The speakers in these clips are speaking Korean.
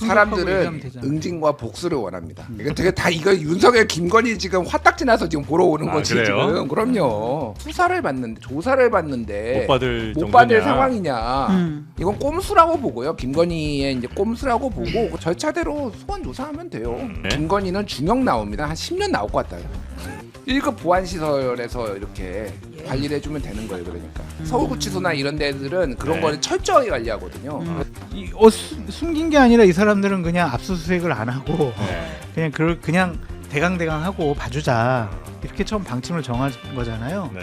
사람들은 응징과 복수를 원합니다. 이거 되게 다 이거 윤석열, 김건희 지금 화딱지 나서 지금 보러 오는 거지 그래요? 지금. 그럼요. 수사를 받는데 조사를 받는데 못 받을 상황이냐? 이건 꼼수라고 보고요. 김건희의 이제 꼼수라고 보고 그 절차대로 소환 조사하면 돼요. 네. 김건희는 중형 나옵니다. 한 10년 나올 것 같아요. 1급 보안시설에서 이렇게 관리를 해주면 되는 거예요. 그러니까 서울구치소나 이런 데들은 그런 네. 거를 철저하게 관리하거든요. 숨긴 게 아니라 이 사람들은 그냥 압수수색을 안 하고 네. 그냥 대강대강 하고 봐주자 이렇게 처음 방침을 정한 거잖아요. 네.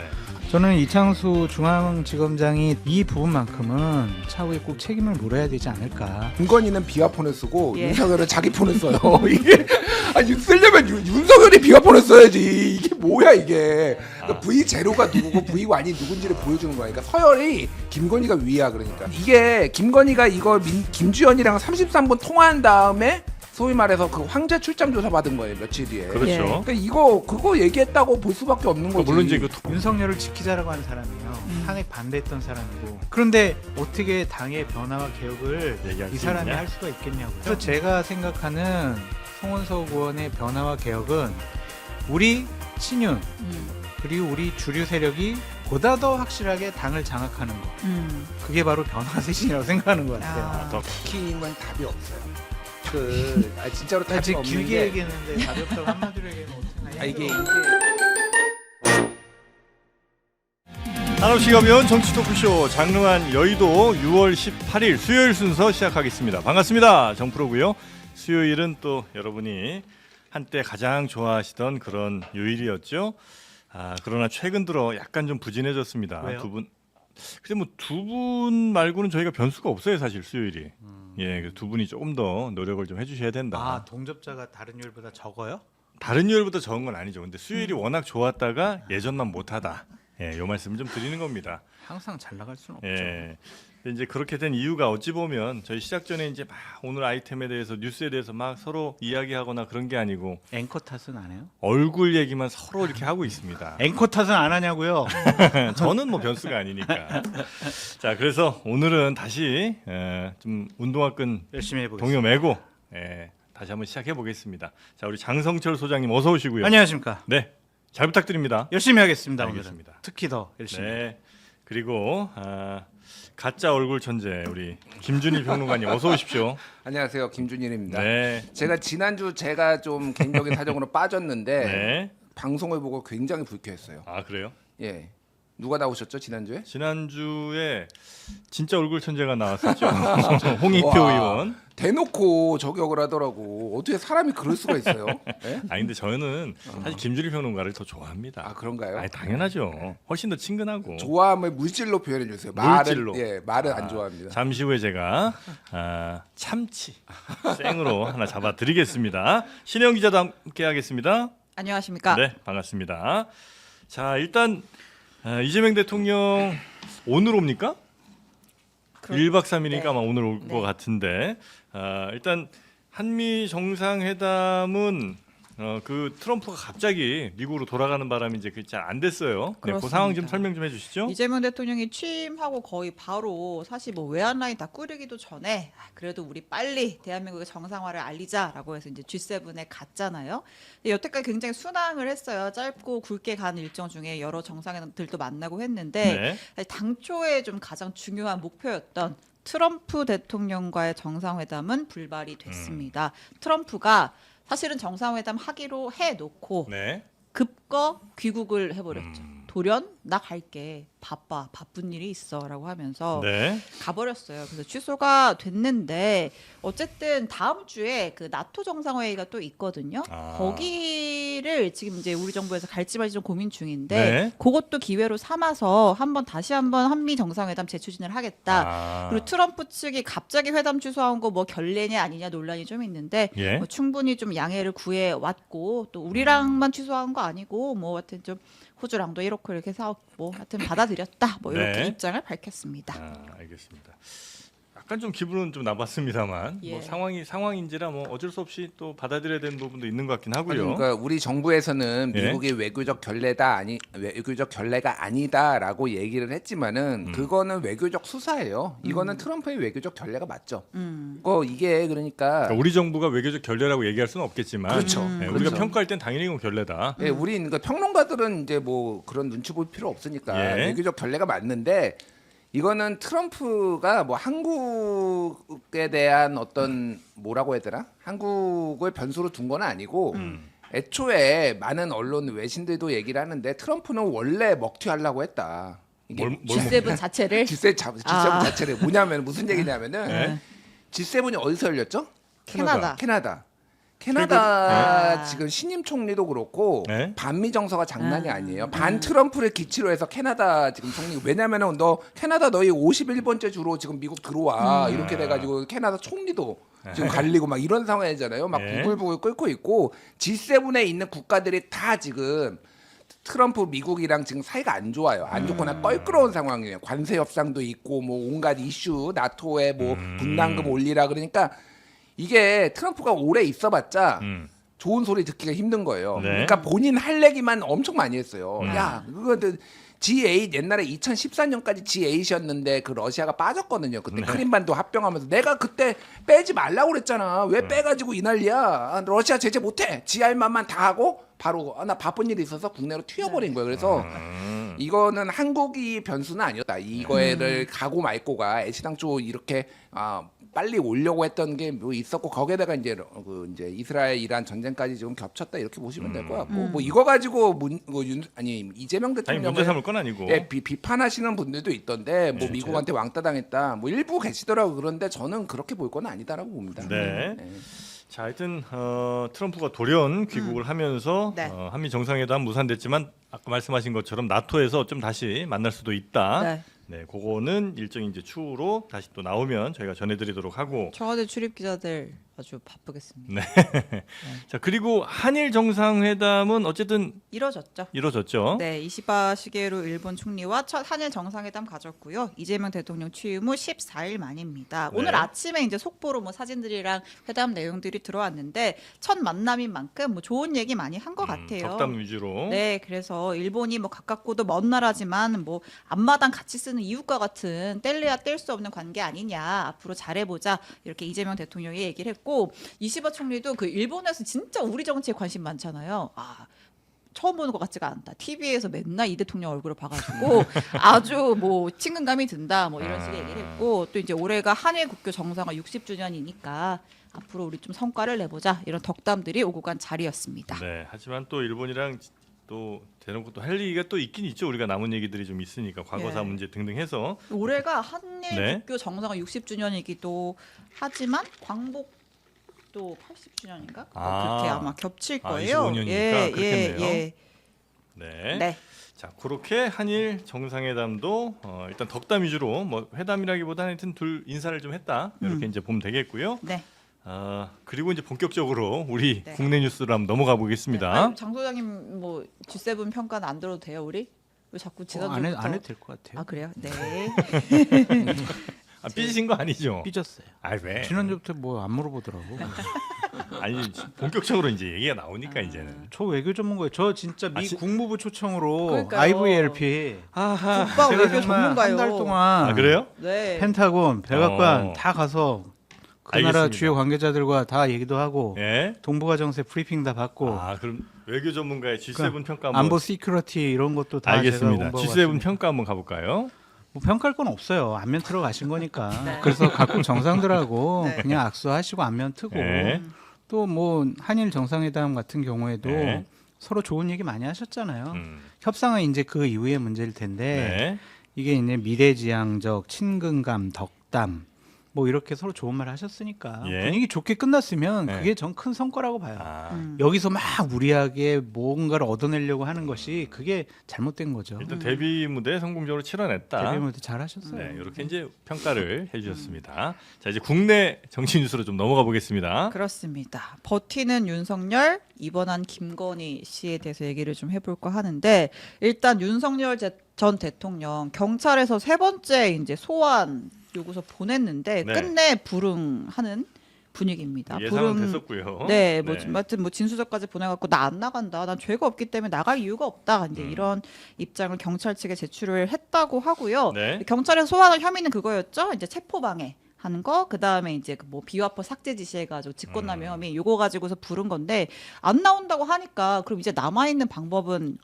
저는 이창수 중앙지검장이 이 부분만큼은 차후에 꼭 책임을 물어야 되지 않을까. 김건희는 비화폰을 쓰고 예. 윤석열은 자기 폰을 써요. 이게 쓰려면 윤석열이 비화폰을 써야지. 이게 뭐야 이게. 그러니까 V0가 누구고 V1이 누군지를 보여주는 거야. 그러니까 서열이 김건희가 위야. 그러니까 이게 김건희가 이거 김주현이랑 33분 통화한 다음에 소위 말해서 그 황제 출장 조사 받은 거예요. 며칠 뒤에. 그렇죠. 예. 그러니까 그거 얘기했다고 볼 수밖에 없는 거지. 물론 이제 그 윤석열을 지키자라고 하는 사람이에요. 탄핵 반대했던 사람이고. 그런데 어떻게 당의 변화와 개혁을 얘기할 이 수 사람이 있냐? 할 수가 있겠냐고요. 그래서 제가 생각하는 송원석 의원의 변화와 개혁은 우리 친윤 그리고 우리 주류 세력이 보다 더 확실하게 당을 장악하는 거. 그게 바로 변화 쇄신이라고 생각하는 것 같아요. 아. 더 키임은 답이 없어요. 진짜로 나 답이 지금 없는 길게 게 얘기했는데 답이 없다고 한마디로 얘기하면 어떡하냐. 이게 산업시가면 정치 토크쇼 장릉한 여의도 6월 18일 수요일 순서 시작하겠습니다. 반갑습니다. 정프로고요. 수요일은 또 여러분이 한때 가장 좋아하시던 그런 요일이었죠. 그러나 최근 들어 약간 좀 부진해졌습니다. 왜요? 근데 뭐 두 분 말고는 저희가 변수가 없어요, 사실 수요일이. 예, 그래서 두 분이 조금 더 노력을 좀 해주셔야 된다. 아, 동접자가 다른 요일보다 적어요? 다른 요일보다 적은 건 아니죠. 근데 수요일이 워낙 좋았다가 예전만 못하다. 예, 요 말씀 좀 드리는 겁니다. 항상 잘 나갈 수는 없죠. 예. 근데 이제 그렇게 된 이유가 어찌 보면 저희 시작 전에 이제 막 오늘 아이템에 대해서 뉴스에 대해서 막 서로 이야기하거나 그런 게 아니고 앵커 탓은 안 해요? 얼굴 얘기만 서로 이렇게 하고 있습니다. 앵커 탓은 안 하냐고요? 저는 뭐 변수가 아니니까. 자, 그래서 오늘은 다시 좀 운동화끈 열심히 해보겠습니다. 동요 메고 다시 한번 시작해 보겠습니다. 자, 우리 장성철 소장님 어서 오시고요. 안녕하십니까? 네, 잘 부탁드립니다. 열심히 하겠습니다. 알겠습니다. 오늘은 특히 더 열심히. 네. 그리고 가짜 얼굴 천재 우리 김준일 평론가님 어서 오십시오. 안녕하세요. 김준일입니다. 네. 제가 지난주 제가 좀 개인적인 사정으로 빠졌는데 네. 방송을 보고 굉장히 불쾌했어요. 아, 그래요? 예. 누가 나오셨죠 지난주에? 지난주에 진짜 얼굴 천재가 나왔었죠. 홍익표 와. 의원. 대놓고 저격을 하더라고. 어떻게 사람이 그럴 수가 있어요? 예? 아니 근데 저는 사실 김준일 평론가를 더 좋아합니다. 아 그런가요? 아니 당연하죠. 훨씬 더 친근하고. 좋아함을 물질로 표현해 주세요. 물질로. 말은 안 좋아합니다. 잠시 후에 제가 참치 생으로 하나 잡아드리겠습니다. 신영 기자도 함께하겠습니다. 안녕하십니까? 네, 반갑습니다. 자, 일단 이재명 대통령 오늘 옵니까? 1박 3일이니까 네. 아마 오늘 올 것 네. 같은데 일단 한미 정상회담은 그 트럼프가 갑자기 미국으로 돌아가는 바람에 이제 그게 잘 안 됐어요. 네, 그 그렇습니다. 상황 좀 설명 좀 해주시죠. 이재명 대통령이 취임하고 거의 바로 사실 뭐 외환 라인 다 꾸리기도 전에 그래도 우리 빨리 대한민국의 정상화를 알리자라고 해서 이제 G7에 갔잖아요. 근데 여태까지 굉장히 순항을 했어요. 짧고 굵게 간 일정 중에 여러 정상회담들도 만나고 했는데 네. 사실 당초에 좀 가장 중요한 목표였던 트럼프 대통령과의 정상회담은 불발이 됐습니다. 트럼프가 사실은 정상회담 하기로 해놓고 네. 급거 귀국을 해버렸죠. 돌연 나 갈게 바쁜 일이 있어라고 하면서 네. 가버렸어요. 그래서 취소가 됐는데 어쨌든 다음 주에 그 나토 정상회의가 또 있거든요. 거기를 지금 이제 우리 정부에서 갈지 말지 좀 고민 중인데 네. 그것도 기회로 삼아서 다시 한번 한미 정상회담 재추진을 하겠다. 그리고 트럼프 측이 갑자기 회담 취소한 거 뭐 결례냐 아니냐 논란이 좀 있는데 예. 뭐 충분히 좀 양해를 구해 왔고 또 우리랑만 취소한 거 아니고 뭐 하여튼 좀 호주랑도 이렇게 이렇게 해서 뭐 하여튼 받아들였다 뭐 이렇게 네. 입장을 밝혔습니다. 알겠습니다. 약간 좀 기분은 좀 나빴습니다만 예. 뭐 상황인지라 뭐 어쩔 수 없이 또 받아들여야 되는 부분도 있는 것 같긴 하고요. 그러니까 우리 정부에서는 예. 미국이 외교적 결례가 아니다라고 얘기를 했지만은 그거는 외교적 수사예요. 이거는 트럼프의 외교적 결례가 맞죠. 이게 그러니까 우리 정부가 외교적 결례라고 얘기할 수는 없겠지만 그렇죠. 우리가 그렇죠. 평가할 땐 당연히 이건 결례다. 예, 우리 그러니까 평론가들은 이제 뭐 그런 눈치 볼 필요 없으니까 예. 외교적 결례가 맞는데 이거는 트럼프가 뭐 한국에 대한 어떤 뭐라고 해야 되나? 한국을 변수로 둔 건 아니고 애초에 많은 언론 외신들도 얘기를 하는데 트럼프는 원래 먹튀하려고 했다. 이게 G7 자체를 G7 아. 자체를 뭐냐면 무슨 얘기냐면은 네. G7이 어디서 열렸죠? 캐나다. 캐나다 아. 지금 신임 총리도 그렇고 네? 반미 정서가 장난이 아니에요. 반 트럼프를 기치로 해서 캐나다 지금 총리 왜냐면은 너 캐나다 너희 51번째 주로 지금 미국 들어와 이렇게 돼가지고 캐나다 총리도 지금 갈리고 막 이런 상황이잖아요. 막 네. 부글부글 끓고 있고 G7에 있는 국가들이 다 지금 트럼프 미국이랑 지금 사이가 안 좋아요. 안 좋거나 껄끄러운 상황이에요. 관세 협상도 있고 뭐 온갖 이슈, 나토에 뭐 분담금 올리라 그러니까 이게 트럼프가 오래 있어봤자 좋은 소리 듣기가 힘든 거예요. 네. 그러니까 본인 할 얘기만 엄청 많이 했어요. 야, 그거 G8 옛날에 2014년까지 G8이었는데 그 러시아가 빠졌거든요. 그때 크림반도 합병하면서 내가 그때 빼지 말라고 그랬잖아. 왜 빼가지고 이 난리야? 아, 러시아 제재 못해. GR만만 다 하고 바로 나 바쁜 일이 있어서 국내로 튀어버린 거예요. 그래서 이거는 한국이 변수는 아니었다. 이거를 가고 말고가 애시당초 이렇게 빨리 오려고 했던 게 뭐 있었고 거기에다가 이제 이제 이스라엘 이란 전쟁까지 좀 겹쳤다 이렇게 보시면 될 것 같고 뭐 이거 가지고 이재명 아니 대통령을 문제 삼을 건 아니고. 예, 비판하시는 분들도 있던데 뭐 미국한테 왕따 당했다 뭐 일부 계시더라고 그런데 저는 그렇게 볼 건 아니다라고 봅니다. 네. 자, 하여튼 트럼프가 돌연 귀국을 하면서 네. 한미 정상회담 무산됐지만 아까 말씀하신 것처럼 나토에서 좀 다시 만날 수도 있다. 네. 네, 그거는 일정이 이제 추후로 다시 또 나오면 저희가 전해드리도록 하고. 청와대 출입 기자들 아주 바쁘겠습니다. 네. 자, 그리고 한일 정상회담은 어쨌든 이뤄졌죠. 이루어졌죠. 네, 이시바 시게루 일본 총리와 첫 한일 정상회담 가졌고요. 이재명 대통령 취임 후 14일 만입니다. 네. 오늘 아침에 이제 속보로 뭐 사진들이랑 회담 내용들이 들어왔는데 첫 만남인 만큼 뭐 좋은 얘기 많이 한 것 같아요. 덕담 위주로. 네, 그래서 일본이 뭐 가깝고도 먼 나라지만 뭐 앞마당 같이 쓰는 이웃과 같은 뗄래야 뗄 수 없는 관계 아니냐. 앞으로 잘해보자. 이렇게 이재명 대통령이 얘기를 했고 이시바 총리도 그 일본에서 진짜 우리 정치에 관심 많잖아요. 처음 보는 것 같지가 않다. TV에서 맨날 이 대통령 얼굴을 봐가지고 아주 뭐 친근감이 든다. 뭐 이런 식의 얘기를 했고 또 이제 올해가 한일 국교 정상화 60주년이니까 앞으로 우리 좀 성과를 내보자. 이런 덕담들이 오고 간 자리였습니다. 네. 하지만 또 일본이랑 또 대놓고 또 할 얘기가 또 있긴 있죠. 우리가 남은 얘기들이 좀 있으니까 과거사 예. 문제 등등 해서. 올해가 한일 네. 국교 정상화 60주년이기도 하지만 광복도 80주년인가? 그렇게 아마 겹칠 거예요. 25년이니까 그렇겠네요. 네. 네. 자, 그렇게 한일 정상회담도 일단 덕담 위주로 뭐 회담이라기보다는 하여튼 둘 인사를 좀 했다. 이렇게 이제 보면 되겠고요. 네. 그리고 이제 본격적으로 우리 네. 국내 뉴스로 한번 넘어가 보겠습니다. 장 소장님 뭐 G7 평가는 안 들어도 돼요, 우리? 왜 자꾸 지난주부터 안 해도 될 것 같아요. 그래요? 네. 삐지신 거 아니죠? 삐졌어요. 왜? 지난주부터 뭐 안 물어보더라고. 아니 본격적으로 이제 얘기가 나오니까 이제는. 저 외교 전문가예요. 저 진짜 미 국무부 초청으로 그러니까요. IVLP 국방 제가 외교 정말 전문가요. 한 달 동안 그래요? 네. 펜타곤, 백악관 어. 다 가서 그 나라 알겠습니다. 주요 관계자들과 다 얘기도 하고 예. 동북아 정세 브리핑 다 받고 그럼 외교 전문가의 G7 그러니까 평가 한번. 안보 시큐리티 이런 것도 다 알겠습니다. 제가 G7 평가 한번 가볼까요? 뭐 평가할 건 없어요. 안면 틀어 가신 거니까. 그래서 각국 정상들하고 네. 그냥 악수하시고 안면 트고 네. 또 뭐 한일 정상회담 같은 경우에도 네. 서로 좋은 얘기 많이 하셨잖아요. 음. 협상은 이제 그 이후의 문제일 텐데 네. 이게 이제 미래지향적 친근감, 덕담 뭐 이렇게 서로 좋은 말 하셨으니까 예. 분위기 좋게 끝났으면 네. 그게 전 큰 성과라고 봐요. 여기서 막 무리하게 뭔가를 얻어내려고 하는 것이 그게 잘못된 거죠. 일단 데뷔 무대 성공적으로 치러냈다. 데뷔 무대 잘하셨어요. 네, 이렇게 이제 평가를 해주셨습니다. 자, 이제 국내 정치 뉴스로 좀 넘어가 보겠습니다. 그렇습니다. 버티는 윤석열, 입원한 김건희 씨에 대해서 얘기를 좀 해볼까 하는데 일단 윤석열 전 대통령 경찰에서 세 번째 이제 소환 요구서 보냈는데 네. 끝내 불응하는 분위기입니다. 예상은 됐었고요. 네, 뭐 하여튼 뭐 진술서까지 보내갖고 나 안 나간다, 난 죄가 없기 때문에 나갈 이유가 없다. 이제 이런 입장을 경찰 측에 제출을 했다고 하고요. 네. 경찰에서 소환한 혐의는 그거였죠. 이제 체포방해. 하는 거, 그 다음에 이제 뭐 비화포 삭제 지시해가지고 직권남용 혐의 요거 가지고서 부른 건데 안 나온다고 하니까 그럼 이제 남아 있는 방법은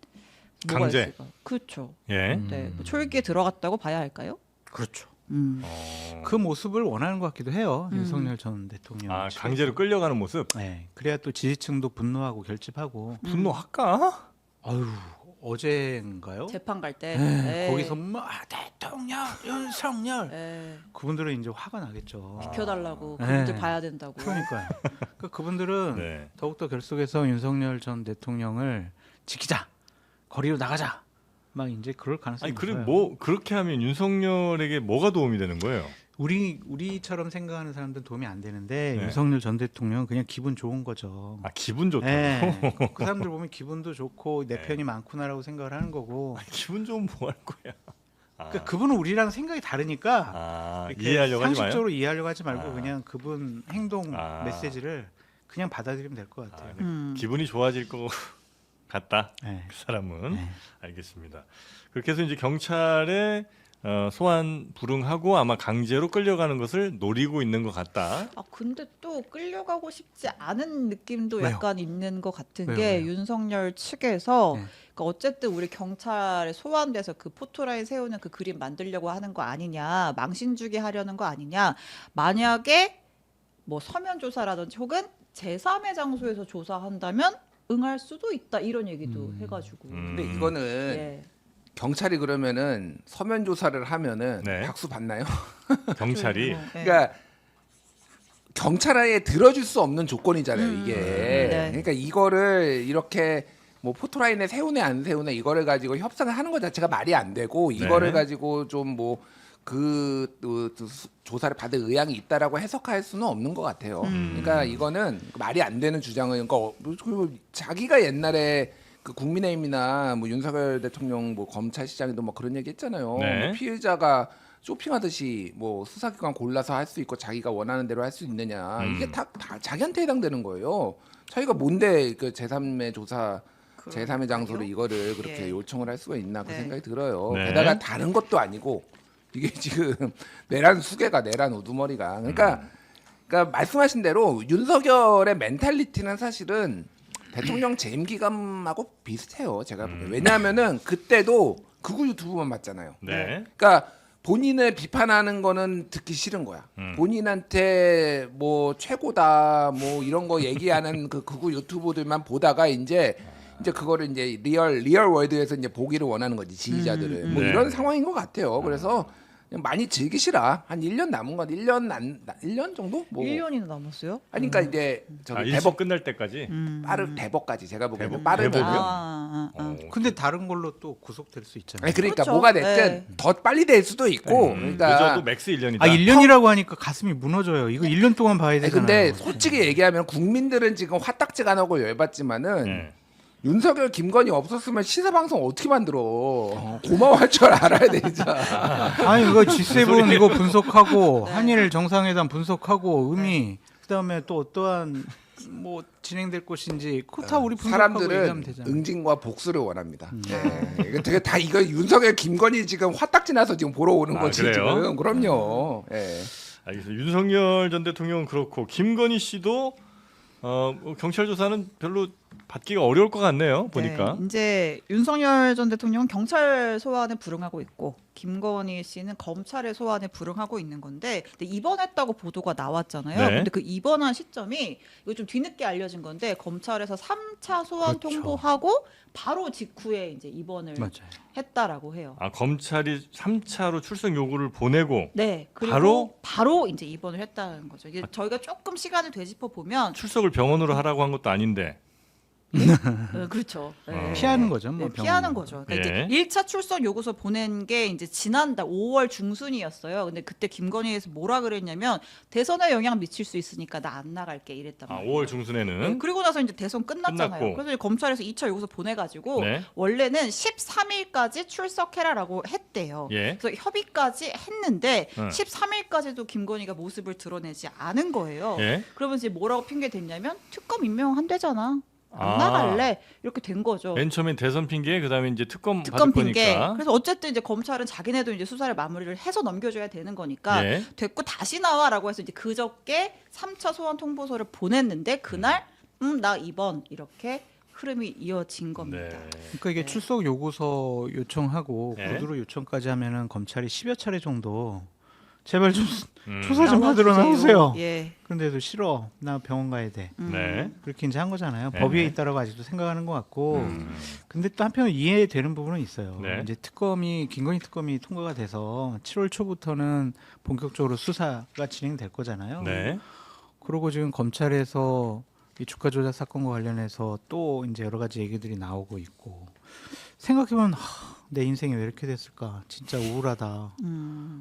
뭐가 강제. 있을까? 그렇죠. 예. 네, 뭐 초읽기에 들어갔다고 봐야 할까요? 그렇죠. 어. 그 모습을 원하는 것 같기도 해요. 윤석열 전 대통령. 아, 강제로 끌려가는 모습. 네, 그래야 또 지지층도 분노하고 결집하고. 분노할까? 아유, 어제인가요? 재판 갈 때. 네, 네. 거기서 막 대통령 윤석열 네. 그분들은 이제 화가 나겠죠. 비켜달라고 네. 그분들 봐야 된다고. 그러니까요. 그분들은 네. 더욱더 결속해서 윤석열 전 대통령을 지키자, 거리로 나가자, 막 이제 그럴 가능성이 아니 그리고 있어요. 뭐 그렇게 하면 윤석열에게 뭐가 도움이 되는 거예요? 우리처럼 생각하는 사람들은 도움이 안 되는데 네. 윤석열 전 대통령은 그냥 기분 좋은 거죠. 아 기분 좋다고. 네. 그 사람들 보면 기분도 좋고 내 네. 편이 많구나라고 생각을 하는 거고. 기분 좋으면 뭐 할 거야? 아, 그러니까 그분은 우리랑 생각이 다르니까 아, 이렇게 이해하려고 하지 마요. 상식적으로 이해하려고 하지 말고 아. 그냥 그분 행동 아. 메시지를 그냥 받아들이면 될 것 같아요. 기분이 좋아질 것 같다. 네. 그 사람은 네. 알겠습니다. 그렇게 해서 이제 경찰에 소환 불응하고 아마 강제로 끌려가는 것을 노리고 있는 것 같다. 아 근데 또 끌려가고 싶지 않은 느낌도 왜요? 약간 있는 것 같은 왜요? 게 왜요? 윤석열 측에서 네. 그러니까 어쨌든 우리 경찰에 소환돼서 그 포토라인 세우는 그 그림 만들려고 하는 거 아니냐, 망신 주게 하려는 거 아니냐. 만약에 뭐 서면 조사라든지 혹은 제3의 장소에서 조사한다면 응할 수도 있다 이런 얘기도 해가지고. 근데 이거는 예. 경찰이 그러면은 서면 조사를 하면은 네. 박수 받나요? 경찰이 예. 그러니까 경찰에 들어줄 수 없는 조건이잖아요, 이게. 네. 그러니까 이거를 이렇게 뭐 포토라인에 세우네 안 세우네 이거를 가지고 협상을 하는 것 자체가 말이 안 되고 이거를 네. 가지고 좀 뭐 조사를 받을 의향이 있다라고 해석할 수는 없는 것 같아요. 그러니까 이거는 말이 안 되는 주장은 그러니까 자기가 옛날에 그 국민의힘이나 뭐 윤석열 대통령 뭐 검찰시장에도 뭐 그런 얘기 했잖아요. 네. 뭐 피해자가 쇼핑하듯이 뭐 수사기관 골라서 할 수 있고 자기가 원하는 대로 할 수 있느냐 이게 다 자기한테 해당되는 거예요. 자기가 뭔데 그 제3의 조사 제3의 장소로 이거를 그렇게 예. 요청을 할 수가 있나 그 네. 생각이 들어요. 네. 게다가 다른 것도 아니고 이게 지금 내란 수개가 내란 우두머리가 그러니까 말씀하신 대로 윤석열의 멘탈리티는 사실은 대통령 재임 기간하고 비슷해요. 제가 보기에. 왜냐하면은 그때도 극우 유튜브만 봤잖아요. 네. 그러니까 본인을 비판하는 거는 듣기 싫은 거야. 본인한테 뭐 최고다 뭐 이런 거 얘기하는 그 극우 유튜브들만 보다가 이제 그거를 이제 리얼 월드에서 이제 보기를 원하는 거지 지지자들은. 뭐 네. 이런 상황인 것 같아요. 그래서 그냥 많이 즐기시라. 한 1년 남은 건 1년 정도? 뭐 1년이나 남았어요? 아니 그러니까 이제 저기 아, 일심 대법 끝날 때까지. 대법까지 제가 보기에는 대법? 빠르다. 대법이요? 어. 근데 다른 걸로 또 구속될 수 있잖아요. 아니 그러니까 그렇죠. 뭐가 됐든 네. 더 빨리 될 수도 있고 그러니까 늦어도 맥스 1년이다. 아 1년이라고 하니까 가슴이 무너져요. 이거 1년 동안 봐야 아니, 되잖아요. 근데 솔직히 얘기하면 국민들은 지금 화딱지가 나고 열받지만은 네. 윤석열 김건희 없었으면 시사 방송 어떻게 만들어? 고마워할 줄 알아야 되죠. 아니 이거 G7 이거 분석하고 한일 정상회담 분석하고 의미 그다음에 또 어떠한 뭐 진행될 것인지 그거 다 우리 분석하고 얘기하면 사람들은 되잖아요. 응징과 복수를 원합니다. 네. 이거 되게 다 이거 윤석열 김건희 지금 화딱지 나서 지금 보러 오는 아, 거지 그래요? 지금. 그럼요. 예. 알겠습니다. 윤석열 전 대통령은 그렇고 김건희 씨도 경찰 조사는 별로 받기가 어려울 것 같네요. 보니까. 네, 이제 윤석열 전 대통령은 경찰 소환에 불응하고 있고 김건희 씨는 검찰의 소환에 불응하고 있는 건데 근데 입원했다고 보도가 나왔잖아요. 네. 근데 그 입원한 시점이 이거 좀 뒤늦게 알려진 건데 검찰에서 3차 소환 그렇죠. 통보하고 바로 직후에 이제 입원을 맞아요. 했다라고 해요. 아 검찰이 3차로 출석 요구를 보내고 네, 그리고 바로? 바로 이제 입원을 했다는 거죠. 이게 저희가 조금 시간을 되짚어 보면 출석을 병원으로 하라고 한 것도 아닌데. 그렇죠. 네. 피하는 거죠. 뭐 네, 피하는 병원은. 거죠. 그러니까 예. 이제 1차 출석 요구서 보낸 게 이제 지난달 5월 중순이었어요. 근데 그때 김건희에서 뭐라 그랬냐면 대선에 영향 미칠 수 있으니까 나 안 나갈게 이랬단 아, 말이에요. 5월 중순에는 네, 그리고 나서 이제 대선 끝났잖아요. 끝났고. 그래서 이제 검찰에서 2차 요구서 보내가지고 네. 원래는 13일까지 출석해라라고 했대요. 예. 그래서 협의까지 했는데 응. 13일까지도 김건희가 모습을 드러내지 않은 거예요. 예. 그러면서 이제 뭐라고 핑계 댔냐면 특검 임명한대잖아. 안 아. 나갈래? 이렇게 된 거죠. 맨 처음엔 대선 핑계, 그다음에 이제 특검 특검 받을 핑계. 거니까. 그래서 어쨌든 이제 검찰은 자기네도 이제 수사를 마무리를 해서 넘겨줘야 되는 거니까 예. 됐고 다시 나와라고 해서 이제 그저께 3차 소환 통보서를 보냈는데 그날 나 2번 이렇게 흐름이 이어진 겁니다. 네. 그러니까 이게 출석 요구서 요청하고 네. 구두로 요청까지 하면은 검찰이 10여 차례 정도 제발 좀 음. 조사 좀 받으러 나오세요. 예. 그런데도 싫어. 나 병원 가야 돼. 네. 그렇게 이제 한 거잖아요. 네. 법 위에 있다라고 아직도 생각하는 것 같고. 음. 근데 또 한편으로 이해되는 부분은 있어요. 네. 이제 김건희 특검이 통과가 돼서 7월 초부터는 본격적으로 수사가 진행될 거잖아요. 네. 그리고 지금 검찰에서 이 주가 조작 사건과 관련해서 또 이제 여러 가지 얘기들이 나오고 있고 생각해보면 내 인생이 왜 이렇게 됐을까? 진짜 우울하다.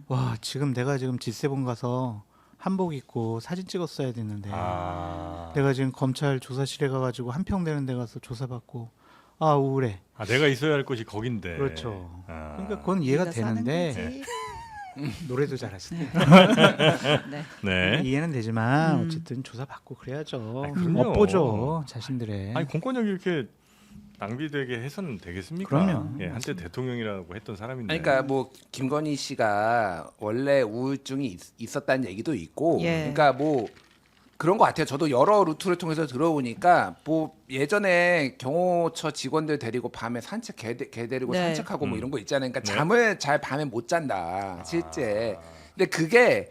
와 지금 내가 지금 G7 가서 한복 입고 사진 찍었어야 됐는데 아. 내가 지금 검찰 조사실에 가가지고 한평되는 데 가서 조사받고 아 우울해. 아, 내가 있어야 할 곳이 거긴데. 그렇죠. 아. 그러니까 그건 이해가 네가 사는 되는데 거지. 노래도 잘하시네. 네. 네. 이해는 되지만 어쨌든 조사받고 그래야죠. 아니, 그럼요. 업보죠 자신들의. 아니 공권력이 이렇게 낭비되게 해서는 되겠습니까? 그럼요. 예, 한때 대통령이라고 했던 사람인데. 아니, 그러니까 뭐 김건희 씨가 원래 우울증이 있었다는 얘기도 있고, 예. 그러니까 뭐 그런 것 같아요. 저도 여러 루트를 통해서 들어보니까 뭐 예전에 경호처 직원들 데리고 밤에 산책 개 데리고 네. 산책하고 뭐 이런 거 있잖아요. 그러니까 네. 잠을 잘 밤에 못 잔다 실제. 근데 그게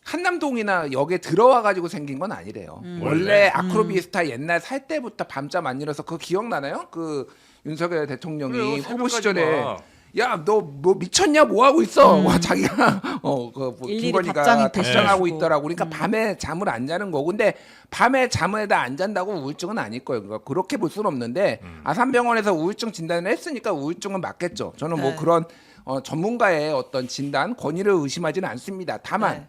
한남동이나 역에 들어와 가지고 생긴 건 아니래요. 원래 아크로비스타 옛날 살 때부터 밤잠 안 일어서 그거 기억나나요? 그 윤석열 대통령이 그래요, 후보 새벽까지 시절에 막. 야 너 뭐 미쳤냐 뭐 하고 있어? 와 자기가 뭐 일일이 김건희가 답장이 답장하고 대신해주고. 있더라고. 그러니까 밤에 잠을 안 자는 거고. 근데 밤에 잠을 다 안 잔다고 우울증은 아닐 거예요. 그러니까 그렇게 볼 수는 없는데 아산병원에서 우울증 진단을 했으니까 우울증은 맞겠죠. 저는 뭐 네. 그런 전문가의 어떤 진단 권위를 의심하지는 않습니다. 다만 네.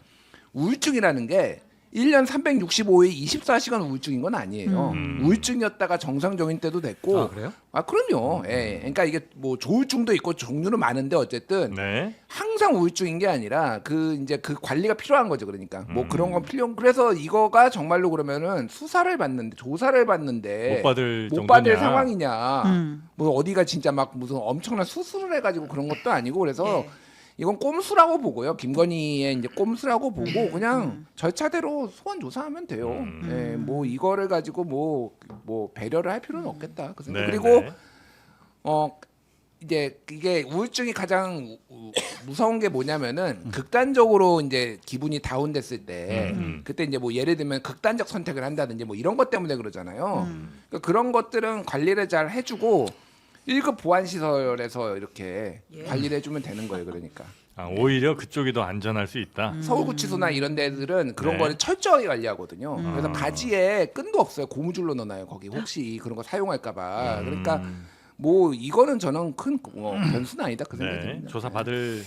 우울증이라는 게 1년 365일 24시간 우울증인 건 아니에요. 우울증이었다가 정상적인 때도 됐고. 아, 그래요? 아, 그럼요. 예. 그러니까 이게 뭐 조울증도 있고 종류는 많은데 어쨌든 네. 항상 우울증인 게 아니라 그 이제 그 관리가 필요한 거죠. 그러니까 뭐 그런 건 필요. 그래서 이거가 정말로 그러면은 수사를 받는데 조사를 받는데 못 받을 못 정도냐. 받을 상황이냐. 뭐 어디가 진짜 막 무슨 엄청난 수술을 해가지고 그런 것도 아니고 그래서 예. 이건 꼼수라고 보고요. 김건희의 이제 꼼수라고 보고 그냥 절차대로 소환 조사하면 돼요. 예, 뭐 이거를 가지고 뭐 배려를 할 필요는 없겠다. 그 생각. 네, 그리고 네. 이제 이게 우울증이 가장 무서운 게 뭐냐면은 극단적으로 이제 기분이 다운됐을 때 그때 이제 뭐 예를 들면 극단적 선택을 한다든지 뭐 이런 것 때문에 그러잖아요. 그러니까 그런 것들은 관리를 잘 해주고 1급 보안 시설에서 이렇게 관리를 해주면 되는 거예요. 그러니까 아, 오히려 그쪽이 더 안전할 수 있다. 서울구치소나 이런 데들은 그런 네. 거를 철저하게 관리하거든요. 그래서 바지에 끈도 없어요. 고무줄로 넣어놔요. 거기 혹시 그런 거 사용할까봐. 그러니까 뭐 이거는 저는 큰 변수는 아니다 그 생각이 네. 듭니다. 조사 받을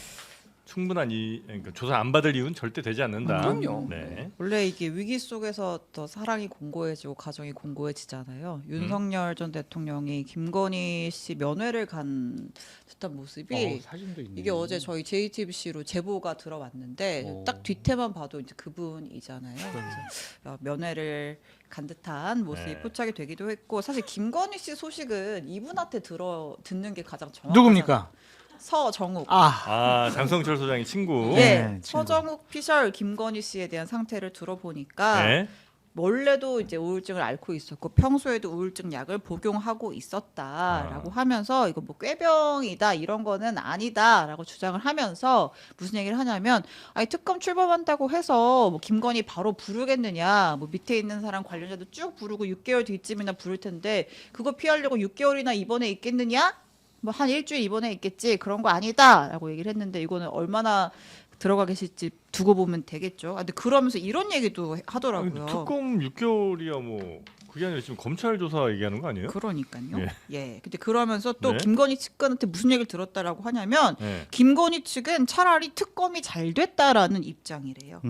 충분한 그러니까 조사 안 받을 이유는 절대 되지 않는다. 그럼요. 네. 원래 이게 위기 속에서 더 사랑이 공고해지고 가정이 공고해지잖아요. 윤석열 전 대통령이 김건희 씨 면회를 간 듯한 모습이 사진도 있네. 이게 어제 저희 JTBC로 제보가 들어왔는데 오. 딱 뒤태만 봐도 이제 그분이잖아요. 그래서 면회를 간 듯한 모습이 네. 포착이 되기도 했고 사실 김건희 씨 소식은 이분한테 듣는 게 가장 정확하잖아요. 누굽니까? 서정욱. 아, 장성철 소장의 친구. 예, 네, 친구. 서정욱 피셜 김건희 씨에 대한 상태를 들어보니까 네. 원래도 이제 우울증을 앓고 있었고 평소에도 우울증 약을 복용하고 있었다라고 하면서 이거 뭐 꾀병이다 이런 거는 아니다라고 주장을 하면서 무슨 얘기를 하냐면 아니 특검 출범한다고 해서 뭐 김건희 바로 부르겠느냐 뭐 밑에 있는 사람 관련자도 쭉 부르고 6개월 뒤쯤이나 부를 텐데 그거 피하려고 6개월이나 입원해 있겠느냐 뭐 한 일주일 입원해 있겠지 그런 거 아니다라고 얘기를 했는데 이거는 얼마나 들어가 계실지 두고 보면 되겠죠. 아, 근데 그러면서 이런 얘기도 하더라고요. 아니, 특검 6개월이야 뭐 그 그게 아니라 지금 검찰 조사 얘기하는 거 아니에요? 그러니까요. 예. 예. 근데 그러면서 또 네. 김건희 측근한테 무슨 얘기를 들었다라고 하냐면 네. 김건희 측은 차라리 특검이 잘 됐다라는 입장이래요.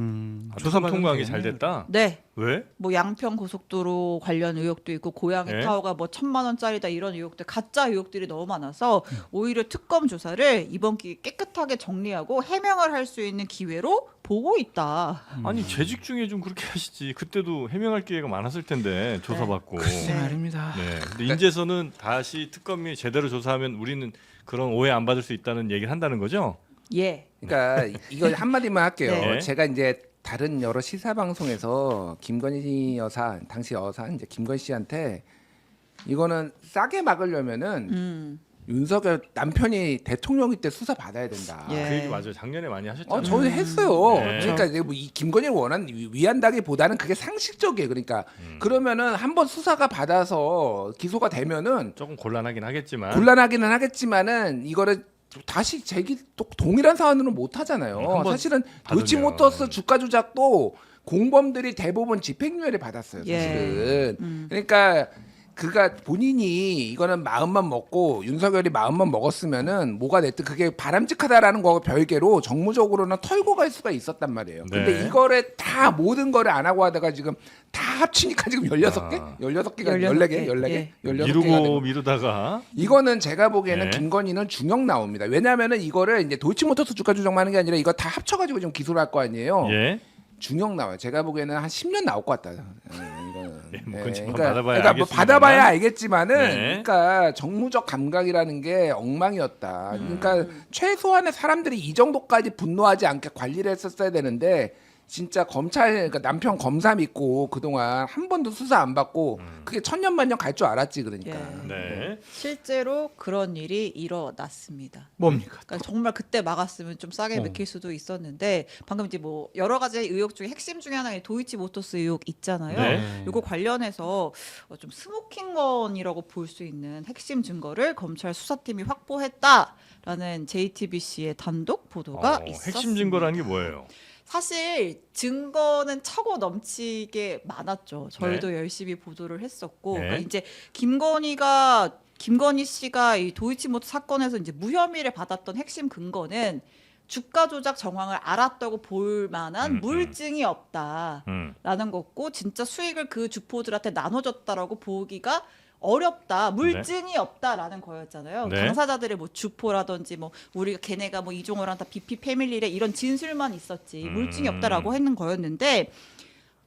조사 통과한 게 되겠네요. 잘 됐다. 네. 왜? 뭐 양평 고속도로 관련 의혹도 있고 고양이 네. 타워가 뭐 1,000만 원짜리다 이런 의혹들 가짜 의혹들이 너무 많아서 오히려 특검 조사를 이번 기회에 깨끗하게 정리하고 해명을 할 수 있는 기회로 보고 있다. 아니 재직 중에 좀 그렇게 하시지. 그때도 해명할 기회가 많았을 텐데 조사받고. 글쎄 말입니다. 네. 근데 인제서는 다시 특검이 제대로 조사하면 우리는 그런 오해 안 받을 수 있다는 얘기를 한다는 거죠? 예. 그러니까 이거 한마디만 할게요. 네. 제가 이제 다른 여러 시사 방송에서 김건희 여사, 당시 여사 이제 김건희 씨한테 이거는 싸게 막으려면은 윤석열 남편이 대통령이 때 수사 받아야 된다. 예. 그 얘기 맞아요. 작년에 많이 하셨잖아요. 저는 했어요. 네. 그러니까 이제 뭐이 김건희를 위한다기보다는 그게 상식적이에요. 그러니까 그러면은 한번 수사가 받아서 기소가 되면은 조금 곤란하긴 하겠지만 곤란하기는 하겠지만은 이거를 다시 제기 또 동일한 사안으로는 못 하잖아요. 한번 사실은 받으면. 도이치모터스 주가 조작도 공범들이 대부분 집행유예를 받았어요. 예. 사실은. 그러니까 그가 본인이 이거는 마음만 먹고 윤석열이 마음만 먹었으면은 뭐가 됐든 그게 바람직하다라는 거하고 별개로 정무적으로는 털고 갈 수가 있었단 말이에요. 근데 네. 이거를 다 모든 거를 안 하고 하다가 지금 다 합치니까 지금 16개? 아. 16개가 14개. 14개? 예. 16개가 미루고 미루다가 이거는 제가 보기에는 네. 김건희는 중형 나옵니다. 왜냐하면은 이거를 이제 도이치모터스 주가 조작만 하는 게 아니라 이거 다 합쳐가지고 지금 기소를 할 거 아니에요. 예. 중형 나와요. 제가 보기에는 한 10년 나올 것 같다. 이거는. 예, 뭐 그건 그러니까, 받아봐야 뭐 알겠습니다만. 받아봐야 알겠지만은, 네. 그러니까 정무적 감각이라는 게 엉망이었다. 그러니까 최소한의 사람들이 이 정도까지 분노하지 않게 관리를 했었어야 되는데. 진짜 검찰 그러니까 남편 검사 믿고 그동안 한 번도 수사 안 받고 그게 천년만년 갈 줄 알았지 그러니까. 예. 네. 실제로 그런 일이 일어났습니다. 뭡니까? 그러니까 정말 그때 막았으면 좀 싸게 맥힐 수도 있었는데 방금 이제 뭐 여러 가지 의혹 중에 핵심 중에 하나가 도이치모터스 의혹 있잖아요. 네. 이거 관련해서 좀 스모킹건이라고 볼 수 있는 핵심 증거를 검찰 수사팀이 확보했다라는 JTBC의 단독 보도가 있었습니다. 핵심 증거라는 게 뭐예요? 사실 증거는 차고 넘치게 많았죠. 저희도 열심히 보도를 했었고 네. 그러니까 이제 김건희 씨가 이 도이치모터 사건에서 이제 무혐의를 받았던 핵심 근거는 주가 조작 정황을 알았다고 볼 만한 물증이 없다라는 거고 진짜 수익을 그 주포들한테 나눠줬다라고 보기가 어렵다. 물증이 없다라는 거였잖아요. 네. 당사자들의 뭐 주포라든지 뭐 우리가 걔네가 뭐 이종호랑 다 BP 패밀리래 이런 진술만 있었지 물증이 없다라고 했는 거였는데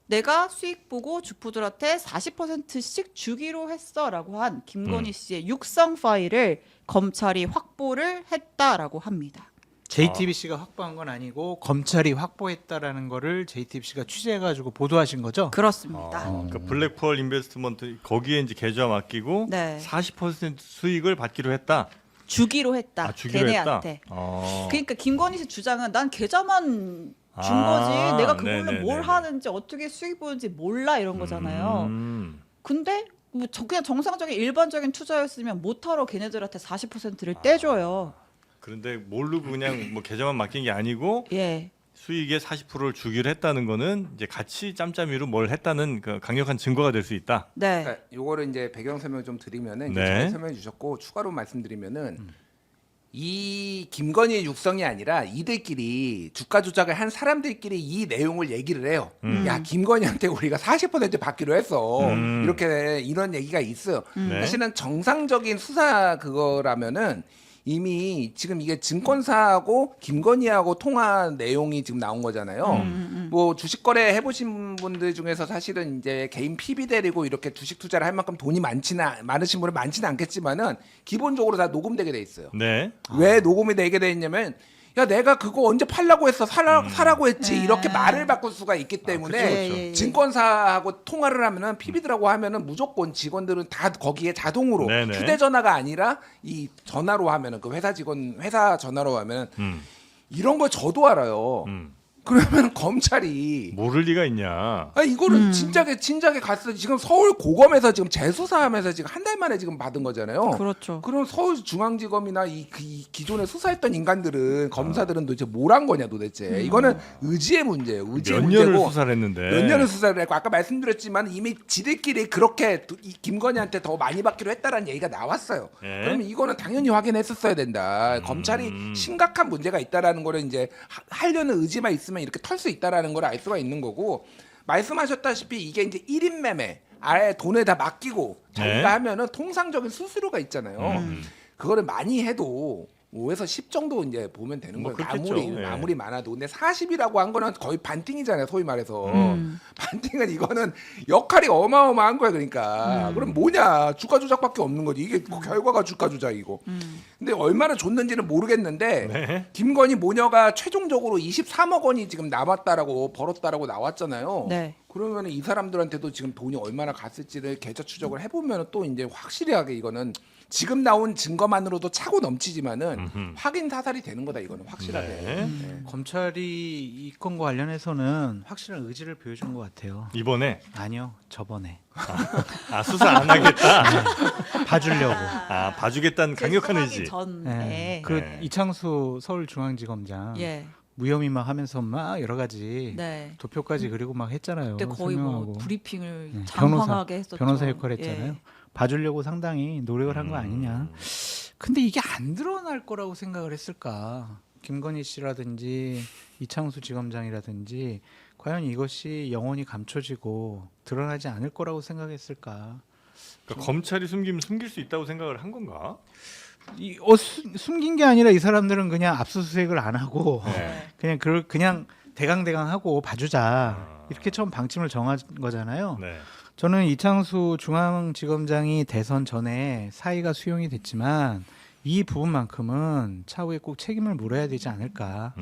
내가 수익 보고 주포들한테 40%씩 주기로 했어라고 한 김건희 씨의 육성 파일을 검찰이 확보를 했다라고 합니다. JTBC가 확보한 건 아니고 검찰이 확보했다라는 거를 JTBC가 취재해가지고 보도하신 거죠? 그렇습니다. 그러니까 블랙펄 인베스트먼트 거기에 이제 계좌 맡기고 네. 40% 수익을 받기로 했다. 주기로 했다. 아, 주기로 걔네한테. 했다. 그러니까 김건희 씨 주장은 난 계좌만 준 아, 거지 내가 그걸로 네네네네. 뭘 하는지 어떻게 수익 보는지 몰라 이런 거잖아요. 근데 뭐 그냥 정상적인 일반적인 투자였으면 못하러 걔네들한테 40%를 떼줘요. 그런데 모르고 그냥 뭐 계좌만 맡긴 게 아니고 예. 수익의 40%를 주기로 했다는 거는 이제 같이 짬짬이로 뭘 했다는 그 강력한 증거가 될 수 있다. 네. 그러니까 요거를 이제 배경 설명 좀 드리면은 네. 잘 설명해 주셨고 추가로 말씀드리면은 이 김건희의 육성이 아니라 이들끼리 주가 조작을 한 사람들끼리 이 내용을 얘기를 해요. 야 김건희한테 우리가 40% 받기로 했어. 이렇게 이런 얘기가 있어요. 네. 사실은 정상적인 수사 그거라면은 이미 지금 이게 증권사하고 김건희하고 통화 내용이 지금 나온 거잖아요. 뭐 주식 거래 해보신 분들 중에서 사실은 이제 개인 PB 데리고 이렇게 주식 투자를 할 만큼 돈이 많으신 분은 많지는 않겠지만은 기본적으로 다 녹음되게 돼 있어요. 네. 왜 녹음이 되게 돼 있냐면 야 내가 그거 언제 팔라고 했어 사라고 했지 이렇게 말을 바꿀 수가 있기 때문에 그쵸, 그쵸. 예, 예. 증권사하고 통화를 하면은 PB들하고 하면은 무조건 직원들은 다 거기에 자동으로 네네. 휴대전화가 아니라 이 전화로 하면은 그 회사 전화로 하면은 이런 걸 저도 알아요. 그러면 검찰이 모를 리가 있냐? 이거는 진작에 갔어. 지금 서울 고검에서 지금 재수사하면서 지금 한 달 만에 지금 받은 거잖아요. 그렇죠. 그럼 서울중앙지검이나 이 기존에 수사했던 인간들은 검사들은 도대체 뭘 한 거냐 도대체. 이거는 의지의 문제예요. 의지의 몇 년을 문제고. 수사를 했는데. 몇 년을 수사를 했고 아까 말씀드렸지만 이미 지들끼리 그렇게 이 김건희한테 더 많이 받기로 했다라는 얘기가 나왔어요. 예. 그러면 이거는 당연히 확인했었어야 된다. 검찰이 심각한 문제가 있다라는 거를 이제 하려는 의지만 있으면 이렇게 털 수 있다라는 걸 알 수가 있는 거고 말씀하셨다시피 이게 이제 1인 매매 아예 돈에 다 맡기고 자기가 네. 하면은 통상적인 수수료가 있잖아요. 그거를 많이 해도 5에서 10 정도 이제 보면 되는 뭐 거예요. 그렇겠죠. 예. 아무리 많아도. 근데 40이라고 한 거는 거의 반띵이잖아요. 소위 말해서. 반띵은 이거는 역할이 어마어마한 거야. 그러니까. 그럼 뭐냐. 주가 조작밖에 없는 거지. 이게 결과가 주가 조작이고. 근데 얼마나 줬는지는 모르겠는데 네. 김건희 모녀가 최종적으로 23억 원이 지금 남았다라고 벌었다라고 나왔잖아요. 네. 그러면 이 사람들한테도 지금 돈이 얼마나 갔을지를 계좌 추적을 해보면 또 이제 확실하게 이거는 지금 나온 증거만으로도 차고 넘치지만은 확인 사살이 되는 거다 이거는 확실하게. 네. 검찰이 이 건과 관련해서는 확실한 의지를 보여준 것 같아요. 이번에 아니요, 저번에 수사 안 하겠다. 봐주려고. 봐주겠다는 강력한 의지. 전에 그 네. 이창수 서울중앙지검장 예. 무혐의 막 하면서 막 여러 가지 네. 도표까지 그리고 막 했잖아요. 그때 거의 뭐 설명하고. 브리핑을 네, 장황하게 했었죠. 변호사 역할 했잖아요. 예. 봐주려고 상당히 노력을 한 거 아니냐. 근데 이게 안 드러날 거라고 생각을 했을까? 김건희 씨라든지 이창수 지검장이라든지 과연 이것이 영원히 감춰지고 드러나지 않을 거라고 생각했을까? 그러니까 검찰이 숨기면 숨길 수 있다고 생각을 한 건가? 숨긴 게 아니라 이 사람들은 그냥 압수수색을 안 하고 네. 그냥 대강대강 하고 봐주자 이렇게 처음 방침을 정한 거잖아요. 네. 저는 이창수 중앙지검장이 대선 전에 사의가 수용이 됐지만 이 부분만큼은 차후에 꼭 책임을 물어야 되지 않을까.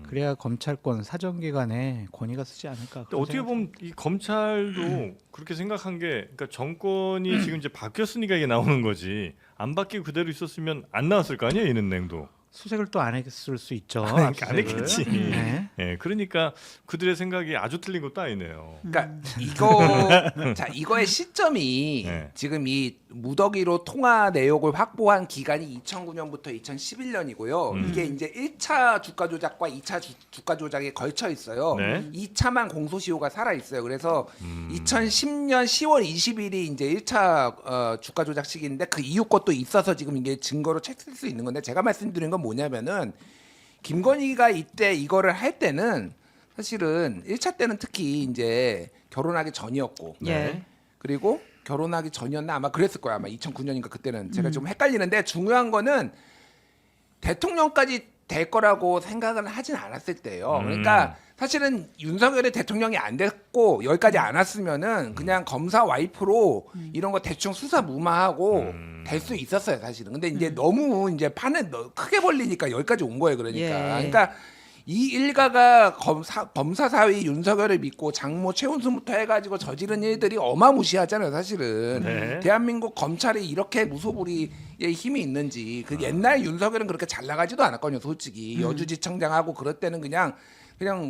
그래야 검찰권 사정기관에 권위가 쓰지 않을까. 근데 어떻게 보면 이 검찰도 그렇게 생각한 게, 그러니까 정권이 지금 이제 바뀌었으니까 이게 나오는 거지. 안 바뀌고 그대로 있었으면 안 나왔을 거 아니에요, 이 은행도. 수색을 또 안 했을 수 있죠. 그러니까 안 압수수색을. 했겠지. 네. 예, 그러니까 그들의 생각이 아주 틀린 것도 아니네요. 그러니까 이거의 시점이 네. 지금 이 무더기로 통화 내역을 확보한 기간이 2009년부터 2011년이고요. 이게 이제 1차 주가 조작과 2차 주가 조작에 걸쳐 있어요. 네. 2차만 공소시효가 살아 있어요. 그래서 2010년 10월 20일이 이제 1차 주가 조작 시기인데 그 이후 것도 있어서 지금 이게 증거로 책쓸 수 있는 건데 제가 말씀드린 건 뭐냐면은 김건희가 이때 이거를 할 때는 사실은 1차 때는 특히 이제 결혼하기 전이었고 예. 그리고 결혼하기 전이었나 아마 그랬을 거야. 아마 2009년인가 그때는 제가 좀 헷갈리는데 중요한 거는 대통령까지 될 거라고 생각은 하진 않았을 때예요. 그러니까 사실은 윤석열이 대통령이 안 됐고 여기까지 안 왔으면은 그냥 검사 와이프로 이런 거 대충 수사 무마하고 될 수 있었어요, 사실은. 근데 이제 너무 이제 판을 크게 벌리니까 여기까지 온 거예요, 그러니까. 예. 그러니까 이 일가가 검사 사위 윤석열을 믿고 장모 최은순부터 해가지고 저지른 일들이 어마무시하잖아요, 사실은. 네. 대한민국 검찰이 이렇게 무소불위의 힘이 있는지 그 옛날 윤석열은 그렇게 잘 나가지도 않았거든요, 솔직히. 여주지청장하고 그럴 때는 그냥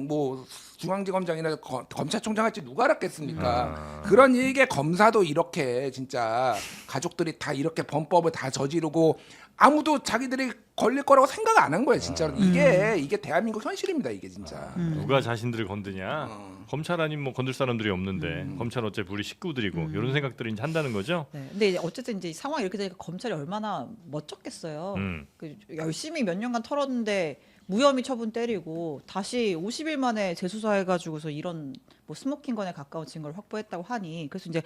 뭐 중앙지검장이나 검찰총장 할지 누가 알았겠습니까? 그런 일개 검사도 이렇게 진짜 가족들이 다 이렇게 범법을 다 저지르고 아무도 자기들이 걸릴 거라고 생각 안 한 거예요, 진짜로. 이게 대한민국 현실입니다, 이게 진짜. 누가 자신들을 건드냐? 검찰 아니면 뭐 건들 사람들이 없는데 검찰 어차피 우리 식구들이고 이런 생각들을 이제 한다는 거죠. 네. 근데 어쨌든 이제 상황이 이렇게 되니까 검찰이 얼마나 멋졌겠어요. 그 열심히 몇 년간 털었는데 무혐의 처분 때리고 다시 50일 만에 재수사해가지고서 이런 뭐 스모킹 건에 가까운 증거를 확보했다고 하니 그래서 이제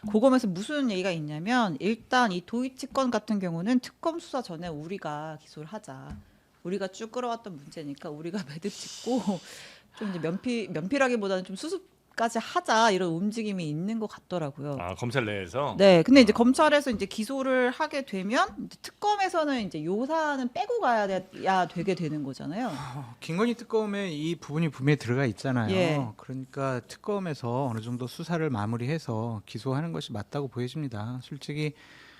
고검에서 무슨 얘기가 있냐면 일단 이 도이치 건 같은 경우는 특검 수사 전에 우리가 기소를 하자. 우리가 쭉 끌어왔던 문제니까 우리가 매듭 짓고 좀 이제 면피라기보다는 좀 수습까지 하자 이런 움직임이 있는 것 같더라고요. 검찰 내에서. 네, 근데 이제 검찰에서 이제 기소를 하게 되면 이제 특검에서는 이제 요 사안은 빼고 가야 되게 되는 거잖아요. 김건희 특검에 이 부분이 분명히 들어가 있잖아요. 예. 그러니까 특검에서 어느 정도 수사를 마무리해서 기소하는 것이 맞다고 보여집니다. 솔직히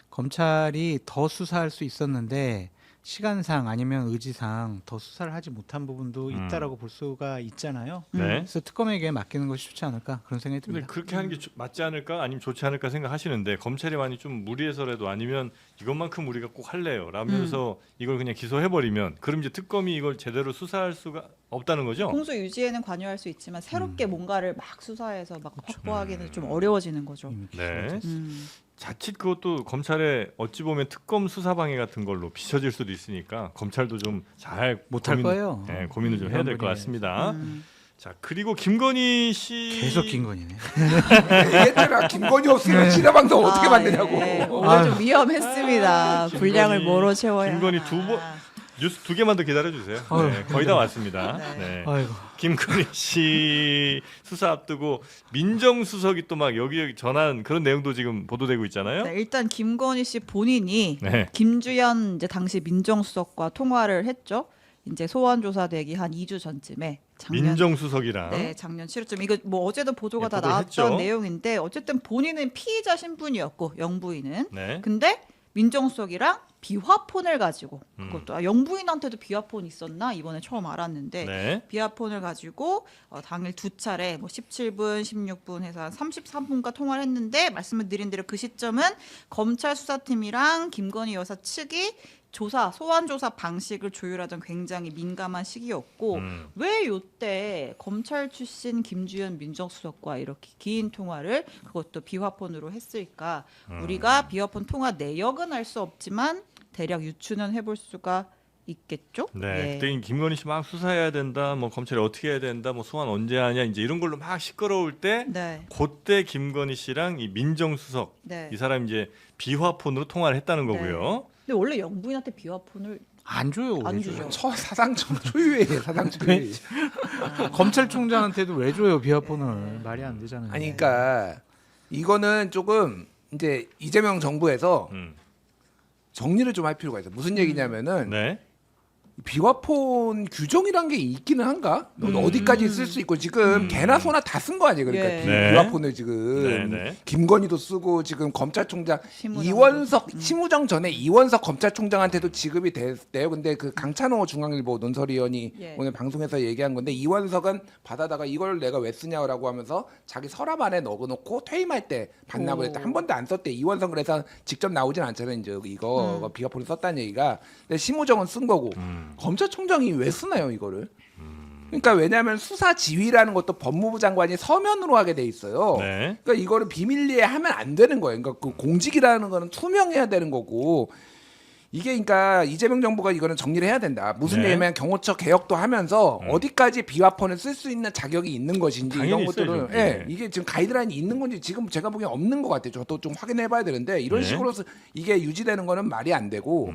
검찰이 더 수사할 수 있었는데 시간상 아니면 의지상 더 수사를 하지 못한 부분도 있다라고 볼 수가 있잖아요. 네. 그래서 특검에게 맡기는 것이 좋지 않을까 그런 생각이 근데 듭니다. 그렇게 하는 게 맞지 않을까 아니면 좋지 않을까 생각하시는데 검찰이 많이 좀 무리해서라도 아니면 이것만큼 우리가 꼭 할래요 라면서 이걸 그냥 기소해버리면 그럼 이제 특검이 이걸 제대로 수사할 수가 없다는 거죠? 공소 유지에는 관여할 수 있지만 새롭게 뭔가를 막 수사해서 막 확보하기는 좀 어려워지는 거죠. 이미 네. 음. 자칫 그것도 검찰에 어찌 보면 특검 수사방해 같은 걸로 비춰질 수도 있으니까 검찰도 좀 잘 못할 거예요. 네, 고민을 좀 해야 될 것 명분이. 같습니다. 자 그리고 김건희 씨 계속 김건희네. 얘들아 김건희 없으면 지라방송 어떻게 만드냐고. 예. 오늘 좀 위험했습니다. 김건희- 분량을 뭐로 채워야 김건희 하나. 뉴스 2개만 더 기다려 주세요. 네, 거의 다 왔습니다. 네. 아이고. 김건희 씨 수사 앞두고 민정수석이 또 막 여기저기 전한 그런 내용도 지금 보도되고 있잖아요. 네, 일단 김건희 씨 본인이 네. 김주현 이제 당시 민정수석과 통화를 했죠. 이제 소환 조사 되기 한 2주 전쯤에 작년 민정수석이랑 네, 작년 7월쯤 이거 뭐 어제도 보도가 네, 다 보도했죠. 나왔던 내용인데 어쨌든 본인은 피의자 신분이었고 영부인은 네. 근데 민정수석이랑 비화폰을 가지고 음. 그것도 영부인한테도 비화폰 있었나 이번에 처음 알았는데 네. 비화폰을 가지고 당일 두 차례 뭐 17분, 16분 해서 한 33분간 통화를 했는데 말씀을 드린 대로 그 시점은 검찰 수사팀이랑 김건희 여사 측이 소환 조사 방식을 조율하던 굉장히 민감한 시기였고 왜 요때 검찰 출신 김주현 민정수석과 이렇게 긴 통화를 그것도 비화폰으로 했을까? 우리가 비화폰 통화 내역은 알 수 없지만 대략 유추는 해볼 수가 있겠죠? 네. 예. 그때 김건희 씨 막 수사해야 된다. 뭐 검찰이 어떻게 해야 된다. 뭐 소환 언제 하냐. 이제 이런 걸로 막 시끄러울 때 네. 그때 김건희 씨랑 이 민정수석 네. 이 사람 이제 비화폰으로 통화를 했다는 네. 거고요. 근데 원래 영부인한테 비화폰을 안 줘요. 안 왜 주죠. 줘요? 사상 초유예요 사상 초유예. 검찰총장한테도 왜 줘요 비화폰을? 말이 안 되잖아요. 아니 그러니까 이거는 조금 이제 이재명 정부에서 정리를 좀 할 필요가 있어. 무슨 얘기냐면은 네. 비화폰 규정이란 게 있기는 한가? 어디까지 쓸 수 있고 지금 개나 소나 다 쓴 거 아니에요? 그러니까 예. 네. 비화폰을 지금 네, 네. 김건희도 쓰고 지금 검찰총장 심우정도. 이원석 심우정 전에 이원석 검찰총장한테도 지급이 됐대요. 근데 그 강찬호 중앙일보 논설위원이 예. 오늘 방송에서 얘기한 건데 이원석은 받아다가 이걸 내가 왜 쓰냐라고 하면서 자기 서랍 안에 넣어놓고 퇴임할 때 반납을 했대. 한 번도 안 썼대. 이원석 그래서 직접 나오진 않잖아요. 이제 이거 비화폰을 썼다는 얘기가. 근데 심우정은 쓴 거고. 검찰총장이 왜 쓰나요 이거를? 그러니까 왜냐하면 수사 지휘라는 것도 법무부 장관이 서면으로 하게 돼 있어요. 네. 그러니까 이거를 비밀리에 하면 안 되는 거예요. 그러니까 그 공직이라는 거는 투명해야 되는 거고 이게 그러니까 이재명 정부가 이거는 정리를 해야 된다. 무슨 네. 얘기냐면 경호처 개혁도 하면서 어디까지 비화폰을 쓸 수 있는 자격이 있는 것인지 당연히 이런 것들은 있어야죠. 예, 네. 이게 지금 가이드라인이 있는 건지 지금 제가 보기엔 없는 것 같아요. 저도 좀 확인해봐야 되는데 이런 네. 식으로 이게 유지되는 거는 말이 안 되고.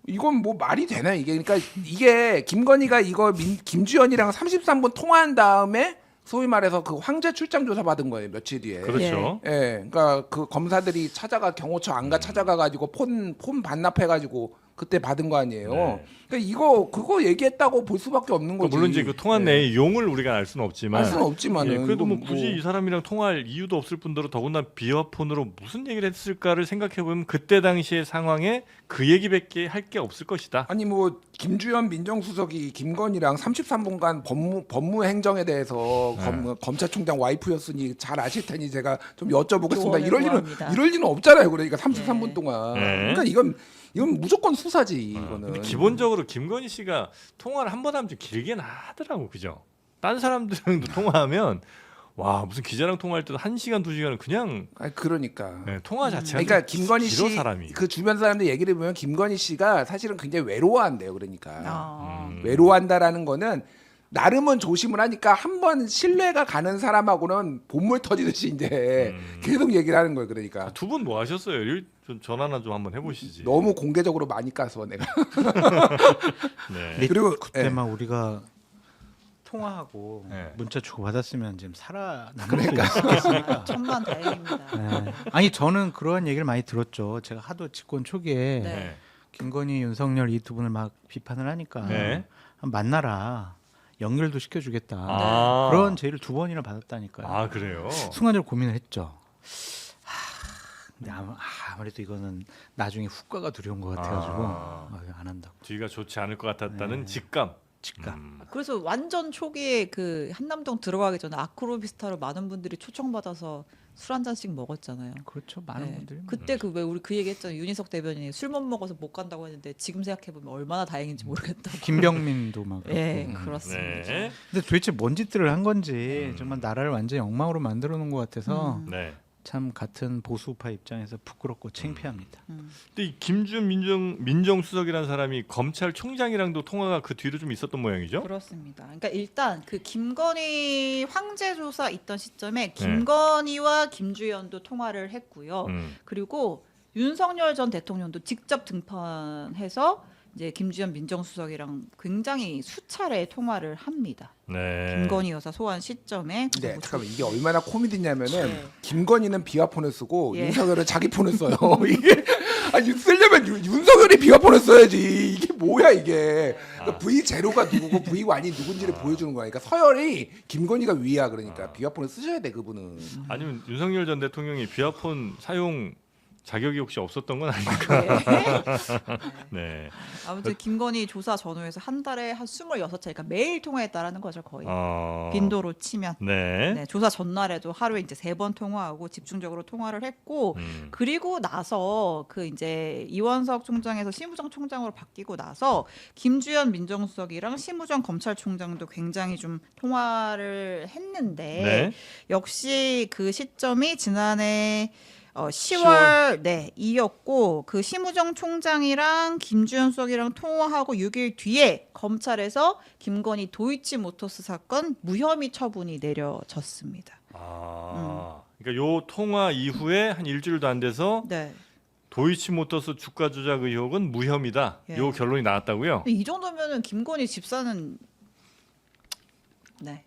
이건 뭐 말이 되나 이게 그러니까 이게 김건희가 이거 김주현이랑 33분 통화한 다음에 소위 말해서 그 황제 출장 조사 받은 거예요 며칠 뒤에. 그렇죠. 예, 그러니까 그 검사들이 경호처 안가 찾아가가지고 폰 반납해가지고 그때 받은 거 아니에요. 네. 그러니까 그거 얘기했다고 볼 수밖에 없는 거지. 물론 이제 그 통화 내의 용을 우리가 알 수는 없지만 알 수는 없지만은 예, 그래도 뭐 이건 굳이 이 사람이랑 통화할 이유도 없을 뿐더러 더구나 비화폰으로 무슨 얘기를 했을까를 생각해 보면 그때 당시의 상황에 그 얘기밖에 할 게 없을 것이다. 아니 뭐 김주현 민정수석이 김건희랑 33분간 법무 행정에 대해서 검찰총장 와이프였으니 잘 아실 테니 제가 좀 여쭤보겠습니다. 조언을 이럴 구합니다. 일은 없잖아요. 그러니까 33분 동안. 네. 그러니까 이건 무조건 수사지 이거는. 근데 기본적으로 김건희 씨가 통화를 한 번 하면 좀 길게 하더라고, 그죠? 딴 사람들랑도 통화하면 와 무슨 기자랑 통화할 때도 1시간 2시간은 그냥 아니 그러니까. 네, 통화 자체가 그러니까 좀 김건희 길어, 씨 사람이. 그 주변 사람들 얘기를 보면 김건희 씨가 사실은 굉장히 외로워한대요. 그러니까 아. 외로워한다라는 거는 나름은 조심을 하니까 한 번 신뢰가 가는 사람하고는 본물 터지듯이 이제 계속 얘기를 하는 거예요. 그러니까 두 분 뭐 하셨어요? 좀 전화나 좀 한번 해보시지. 너무 공개적으로 많이 까서 내가. 네. 그리고 그때만 우리가 통화하고 네. 문자 주고 받았으면 지금 살아남을 수 있었겠습니까? 천만 다행입니다. 네. 아니 저는 그러한 얘기를 많이 들었죠. 제가 하도 집권 초기에 네. 네. 김건희, 윤석열 이 두 분을 막 비판을 하니까 네. 한번 만나라. 연결도 시켜주겠다. 아. 그런 제의를 2번이나 받았다니까요. 아 그래요. 순간적으로 고민을 했죠. 근데 아무래도 이거는 나중에 후과가 두려운 것 같아가지고 안 한다고. 뒤가 좋지 않을 것 같았다는 네. 직감. 직감. 그래서 완전 초기에 그 한남동 들어가기 전에 아크로비스타로 많은 분들이 초청받아서 술 한 잔씩 먹었잖아요. 그렇죠. 많은 네. 분들이. 그때 그 왜 우리 그 얘기했잖아요. 윤희석 대변인이 술 못 먹어서 못 간다고 했는데 지금 생각해 보면 얼마나 다행인지 모르겠다. 김병민도 막. 예, 그렇고. 그렇습니다. 네. 근데 도대체 뭔 짓들을 한 건지 정말 나라를 완전히 엉망으로 만들어 놓은 것 같아서 네. 참 같은 보수파 입장에서 부끄럽고 창피합니다. 근데 이 김주현 민정수석이라는 사람이 검찰총장이랑도 통화가 그 뒤로 좀 있었던 모양이죠? 그렇습니다. 그러니까 일단 그 김건희 황제 조사 있던 시점에 김건희와 김주현도 통화를 했고요. 그리고 윤석열 전 대통령도 직접 등판해서 이제 김주현 민정수석이랑 굉장히 수차례 통화를 합니다. 네. 김건희 여사 소환 시점에. 네, 잠깐만 이게 얼마나 코미디냐면은 네. 김건희는 비화폰을 쓰고 예. 윤석열은 자기 폰을 써요. 이게 쓰려면 윤석열이 비화폰을 써야지. 이게 뭐야 이게? 그러니까 V 제로가 누구고 V1이 누군지를 보여주는 거야. 그러니까 서열이 김건희가 위야. 그러니까 비화폰을 쓰셔야 돼 그분은. 아니면 윤석열 전 대통령이 비화폰 사용 자격이 혹시 없었던 건 아닐까? 네. 아무튼 김건희 조사 전후에서 한 달에 한 26차례, 그러니까 매일 통화했다라는 거죠 거의. 어... 빈도로 치면. 네. 네, 조사 전날에도 하루에 이제 3번 통화하고 집중적으로 통화를 했고 그리고 나서 그 이제 이원석 총장에서 심우정 총장으로 바뀌고 나서 김주현 민정수석이랑 심우정 검찰총장도 굉장히 좀 통화를 했는데 네. 역시 그 시점이 지난해 10월 네 이었고 그 심우정 총장이랑 김주현 수석이랑 통화하고 6일 뒤에 검찰에서 김건희 도이치모터스 사건 무혐의 처분이 내려졌습니다. 그러니까 요 통화 이후에 한 일주일도 안 돼서 네. 도이치모터스 주가 조작 의혹은 무혐의다. 예. 요 결론이 나왔다고요? 근데 이 정도면은 김건희 집사는 네.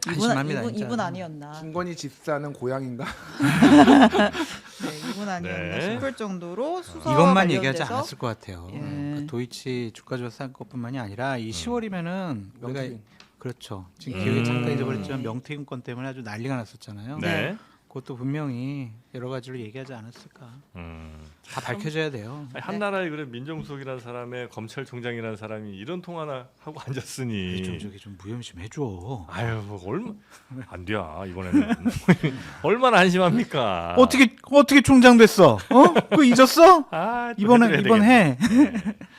한심합니다, 진짜. 이분 아니었나? 김건희 집사는 고향인가? 네, 이분 아니었나 네. 싶을 정도로 수사 이것만 얘기하지 않았을 것 같아요. 예. 그 도이치 주가 조사 것뿐만이 아니라 이 10월이면은 우리가 명태균. 그렇죠. 지금 기억에 잠깐 잊어버렸지만 명태균 건 때문에 아주 난리가 났었잖아요. 네. 그것도 분명히 여러 가지로 얘기하지 않았을까. 다 밝혀져야 돼요. 아니, 한 나라에 그래 민정수석이라는 사람에 검찰총장이라는 사람이 이런 통화나 하고 앉았으니 좀 저기 좀 무혐의 좀 해줘. 아유 뭐 얼마 안 돼. 이번에는 얼마나 안심합니까? 어떻게 총장 됐어? 그거 잊었어? 또 이번 해드려야 해.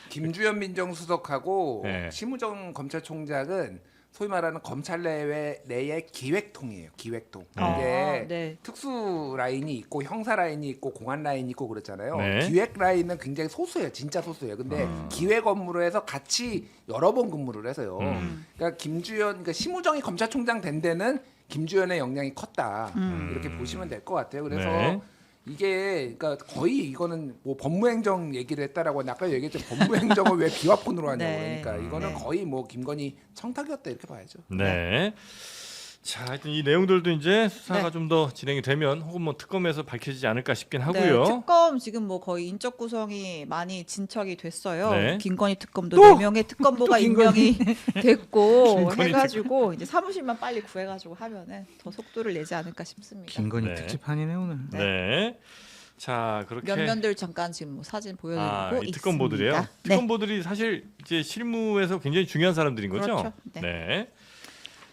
김주현 민정수석하고 네. 심우정 검찰총장은 소위 말하는 검찰 내의 기획통이에요. 기획통. 이게 네. 특수 라인이 있고 형사 라인이 있고 공안 라인이 있고 그렇잖아요. 네. 기획 라인은 굉장히 소수예요. 진짜 소수예요. 근데 기획 업무로 해서 같이 여러 번 근무를 해서요. 그러니까 그러니까 심우정이 검찰총장 된 데는 김주현의 역량이 컸다. 이렇게 보시면 될 것 같아요. 그래서 네. 이게 그러니까 거의 이거는 뭐 법무행정 얘기를 했다라고 아까 얘기했죠. 법무행정을 왜 비화폰으로 하냐고. 네. 그러니까 이거는 네. 거의 뭐 김건희 청탁이었다 이렇게 봐야죠. 네. 자, 하여튼 이 내용들도 이제 수사가 네. 좀 더 진행이 되면 혹은 뭐 특검에서 밝혀지지 않을까 싶긴 네, 하고요. 특검 지금 뭐 거의 인적 구성이 많이 진척이 됐어요. 네. 김건희 특검도 또? 4명의 특검보가 또 김건희. 임명이 됐고 김건희 해가지고 이제 사무실만 빨리 구해가지고 하면은 더 속도를 내지 않을까 싶습니다. 김건희 네. 특집판이네 오늘. 네. 자, 그렇게 면면들 잠깐 지금 뭐 사진 보여드리고 이 있습니다. 특검보들이에요. 네. 특검보들이 사실 이제 실무에서 굉장히 중요한 사람들인 거죠. 그렇죠. 네. 네.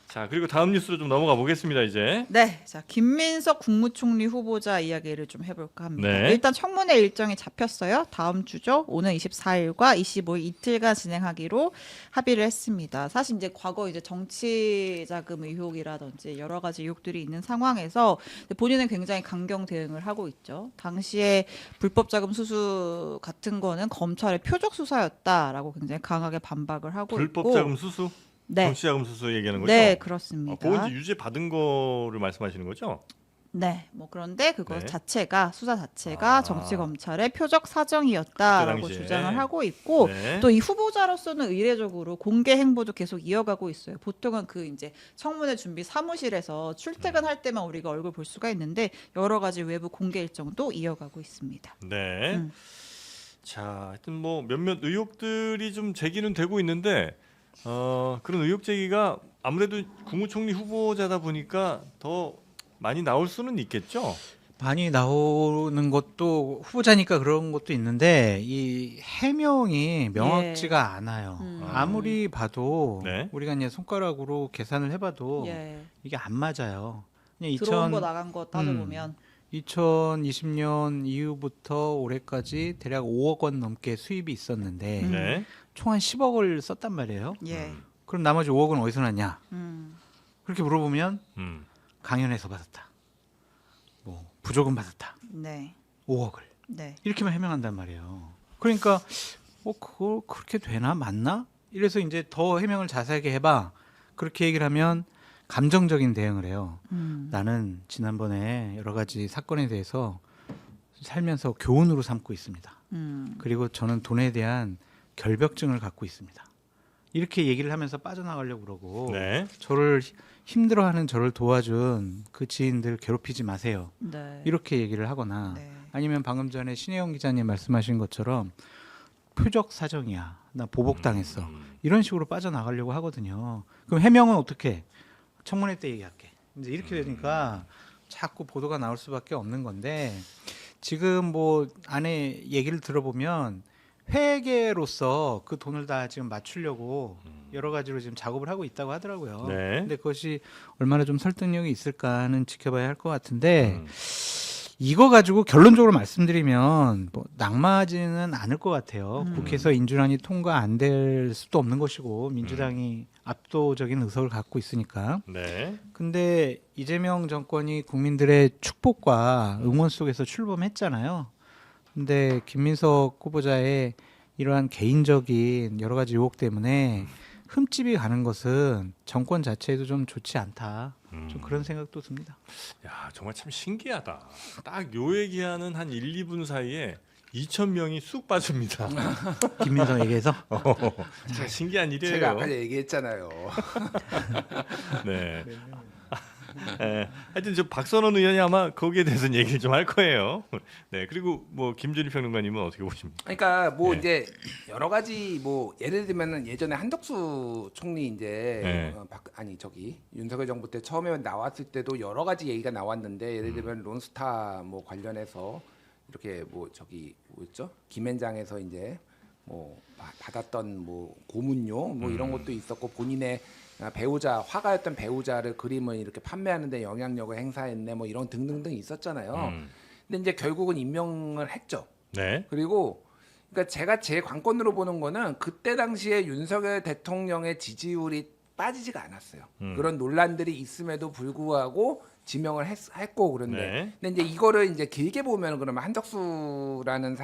자, 그리고 다음 뉴스로 좀 넘어가 보겠습니다. 이제. 네, 자 김민석 국무총리 후보자 이야기를 좀 해볼까 합니다. 네. 일단 청문회 일정이 잡혔어요. 다음 주죠. 오는 24일과 25일 이틀간 진행하기로 합의를 했습니다. 사실 이제 과거 이제 정치 자금 의혹이라든지 여러 가지 의혹들이 있는 상황에서 본인은 굉장히 강경 대응을 하고 있죠. 당시에 불법 자금 수수 같은 거는 검찰의 표적 수사였다라고 굉장히 강하게 반박을 하고 불법 있고. 자금 수수, 네, 정치 자금 수수 얘기하는 거죠? 네 그렇습니다. 그건 이제 유죄 받은 거를 말씀하시는 거죠? 네, 뭐 그런데 그거 네. 자체가 수사 자체가 정치 검찰의 표적 사정이었다라고 그때 당시에. 주장을 하고 있고 네. 또 이 후보자로서는 의례적으로 공개 행보도 계속 이어가고 있어요. 보통은 그 이제 청문회 준비 사무실에서 출퇴근할 때만 우리가 얼굴 볼 수가 있는데 여러 가지 외부 공개 일정도 이어가고 있습니다. 네. 자, 하여튼 뭐 몇몇 의혹들이 좀 제기는 되고 있는데 그런 의혹 제기가 아무래도 국무총리 후보자다 보니까 더 많이 나올 수는 있겠죠. 많이 나오는 것도 후보자니까 그런 것도 있는데 이 해명이 명확지가 않아요. 아무리 봐도 네. 우리가 이제 손가락으로 계산을 해봐도 예. 이게 안 맞아요. 그냥 들어온 거 나간 거 따져보면 2020년 이후부터 올해까지 대략 5억 원 넘게 수입이 있었는데 네. 총 한 10억을 썼단 말이에요. 예. 그럼 나머지 5억은 어디서 났냐? 그렇게 물어보면 음. 강연에서 받았다. 뭐 부조금 받았다. 네. 5억을 네. 이렇게만 해명한단 말이에요. 그러니까 그걸 그렇게 되나 맞나? 이래서 이제 더 해명을 자세하게 해봐. 그렇게 얘기를 하면 감정적인 대응을 해요. 나는 지난번에 여러 가지 사건에 대해서 살면서 교훈으로 삼고 있습니다. 그리고 저는 돈에 대한 결벽증을 갖고 있습니다. 이렇게 얘기를 하면서 빠져나가려고 그러고 네. 저를 힘들어하는 저를 도와준 그 지인들 괴롭히지 마세요. 네. 이렇게 얘기를 하거나 네. 아니면 방금 전에 신혜영 기자님 말씀하신 것처럼 표적 사정이야. 나 보복당했어. 이런 식으로 빠져나가려고 하거든요. 그럼 해명은 어떻게? 청문회 때 얘기할게. 이제 이렇게 되니까 자꾸 보도가 나올 수밖에 없는 건데 지금 뭐 안에 얘기를 들어보면 회계로서 그 돈을 다 지금 맞추려고 여러 가지로 지금 작업을 하고 있다고 하더라고요. 네. 근데 그것이 얼마나 좀 설득력이 있을까는 지켜봐야 할 것 같은데 이거 가지고 결론적으로 말씀드리면 뭐 낙마하지는 않을 것 같아요. 국회에서 인준안이 통과 안 될 수도 없는 것이고 민주당이 압도적인 의석을 갖고 있으니까. 네. 근데 이재명 정권이 국민들의 축복과 응원 속에서 출범했잖아요. 근데 김민석 후보자의 이러한 개인적인 여러 가지 유혹 때문에 흠집이 가는 것은 정권 자체에도 좀 좋지 않다. 좀 그런 생각도 듭니다. 야, 정말 참 신기하다. 딱 요 얘기하는 한 1, 2분 사이에 2,000명이 쑥 빠집니다. 김민석에게서 참 신기한 일이에요. 제가 아까 얘기했잖아요. 네. 네. 하여튼 저 박선원 의원이 아마 거기에 대해서는 얘기를 좀 할 거예요. 네. 그리고 뭐 김준일 평론가님은 어떻게 보십니까? 그러니까 뭐 네. 이제 여러 가지 뭐 예를 들면은 예전에 한덕수 총리 이제 네. 윤석열 정부 때 처음에 나왔을 때도 여러 가지 얘기가 나왔는데 예를 들면 론스타 뭐 관련해서 이렇게 뭐 뭐였죠? 김앤장에서 이제 뭐 받았던 뭐 고문료 뭐 이런 것도 있었고 본인의 배우자 화가였던 배우자를 그림을 이렇게 판매하는데 영향력을 행사했네 뭐 이런 등등등 있었잖아요. 근데 이제 결국은 임명을 했죠. 네. 그리고 그러니까 제가 제 관건으로 보는 거는 그때 당시에 윤석열 대통령의 지지율이 빠지지가 않았어요. 그런 논란들이 있음에도 불구하고 지명을 했고 그런데 네. 근데 이제 이거를 이제 길게 보면 그러면 한덕수라는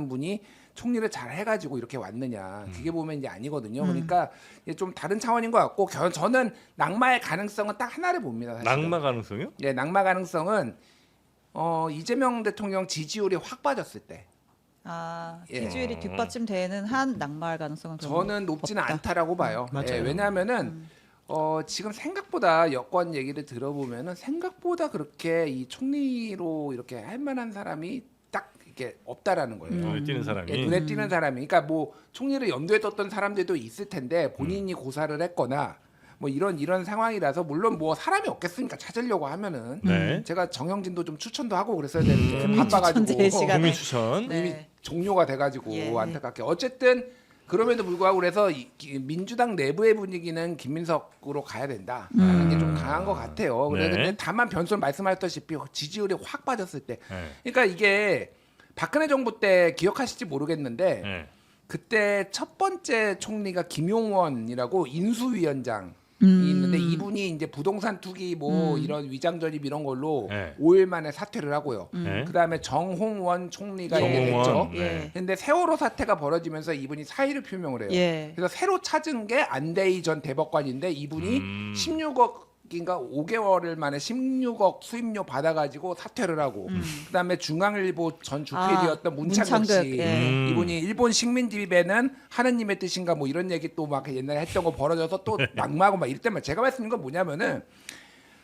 분이 총리를 잘 해가지고 이렇게 왔느냐 그게 보면 이제 아니거든요. 그러니까 이게 좀 다른 차원인 것 같고 저는 낙마의 가능성은 딱 하나를 봅니다. 사실은. 낙마 가능성이요? 예, 낙마 가능성은 이재명 대통령 지지율이 확 빠졌을 때 예. 지지율이 뒷받침되는 한 낙마할 가능성은 저는 높지는 없다. 않다라고 봐요. 맞아요. 예, 왜냐하면은 지금 생각보다 여권 얘기를 들어보면은 생각보다 그렇게 이 총리로 이렇게 할 만한 사람이 딱 이렇게 없다라는 거예요. 눈에 띄는 사람이. 예, 눈에 띄는 사람이. 그러니까 뭐 총리를 염두에 뒀던 사람들도 있을 텐데 본인이 고사를 했거나 뭐 이런 상황이라서 물론 뭐 사람이 없겠으니까 찾으려고 하면은 네. 제가 정영진도 좀 추천도 하고 그랬어야 되는데 바빠가지고 추천제 시간에. 국민 추천. 네. 이미 종료가 돼가지고 예. 안타깝게 어쨌든 그럼에도 불구하고 그래서 민주당 내부의 분위기는 김민석으로 가야 된다라는 게 좀 강한 것 같아요. 네. 근데 다만 변수는 말씀하셨다시피 지지율이 확 빠졌을 때, 네. 그러니까 이게 박근혜 정부 때 기억하실지 모르겠는데 네. 그때 첫 번째 총리가 김용원이라고 인수위원장이 있는데 이분이 이제 부동산 투기 뭐 이런 위장 전입 이런 걸로 네. 5일 만에 사퇴를 하고요. 네. 그다음에 정홍원 총리가 이제 정홍원. 됐죠. 네. 근데 세월호 사태가 벌어지면서 이분이 사의를 표명을 해요. 예. 그래서 새로 찾은 게 안대희 전 대법관인데 이분이 16억인가 5개월 만에 16억 수임료 받아가지고 사퇴를 하고 그다음에 중앙일보 전 주필이었던 문창극 문창극, 씨 예. 이분이 일본 식민지배는 하느님의 뜻인가 뭐 이런 얘기 또 막 옛날에 했던 거 벌어져서 또 낙마하고 막 이럴 때만 제가 말씀드린 건 뭐냐면은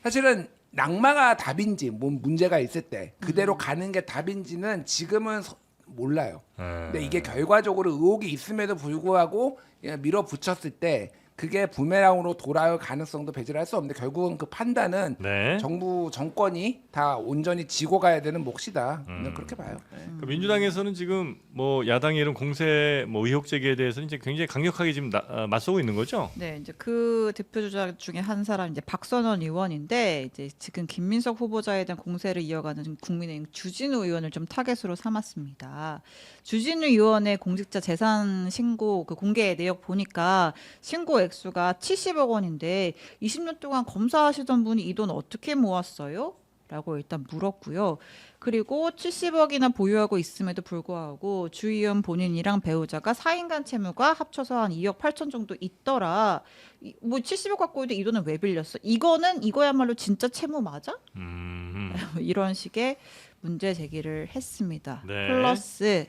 사실은 낙마가 답인지 뭐 문제가 있을 때 그대로 가는 게 답인지는 지금은 몰라요. 근데 이게 결과적으로 의혹이 있음에도 불구하고 밀어붙였을 때 그게 부메랑으로 돌아올 가능성도 배제할 수 없는데 결국은 그 판단은 네. 정부 정권이 다 온전히 지고 가야 되는 몫이다. 저는 그렇게 봐요. 네. 그 민주당에서는 지금 뭐 야당의 이런 공세 뭐 의혹 제기에 대해서는 이제 굉장히 강력하게 지금 맞서고 있는 거죠. 네, 이제 그 대표 주자 중에 한 사람 이제 박선원 의원인데 이제 지금 김민석 후보자에 대한 공세를 이어가는 국민의힘 주진우 의원을 좀 타겟으로 삼았습니다. 주진우 의원의 공직자 재산 신고 그 공개 내역 보니까 신고 액수가 70억 원인데 20년 동안 검사하시던 분이 이 돈 어떻게 모았어요? 라고 일단 물었고요. 그리고 70억이나 보유하고 있음에도 불구하고 주 의원 본인이랑 배우자가 4인간 채무가 합쳐서 한 2억 8천 정도 있더라. 뭐 70억 갖고 있는데 이 돈은 왜 빌렸어? 이거야말로 진짜 채무 맞아? 이런 식의 문제 제기를 했습니다. 네. 플러스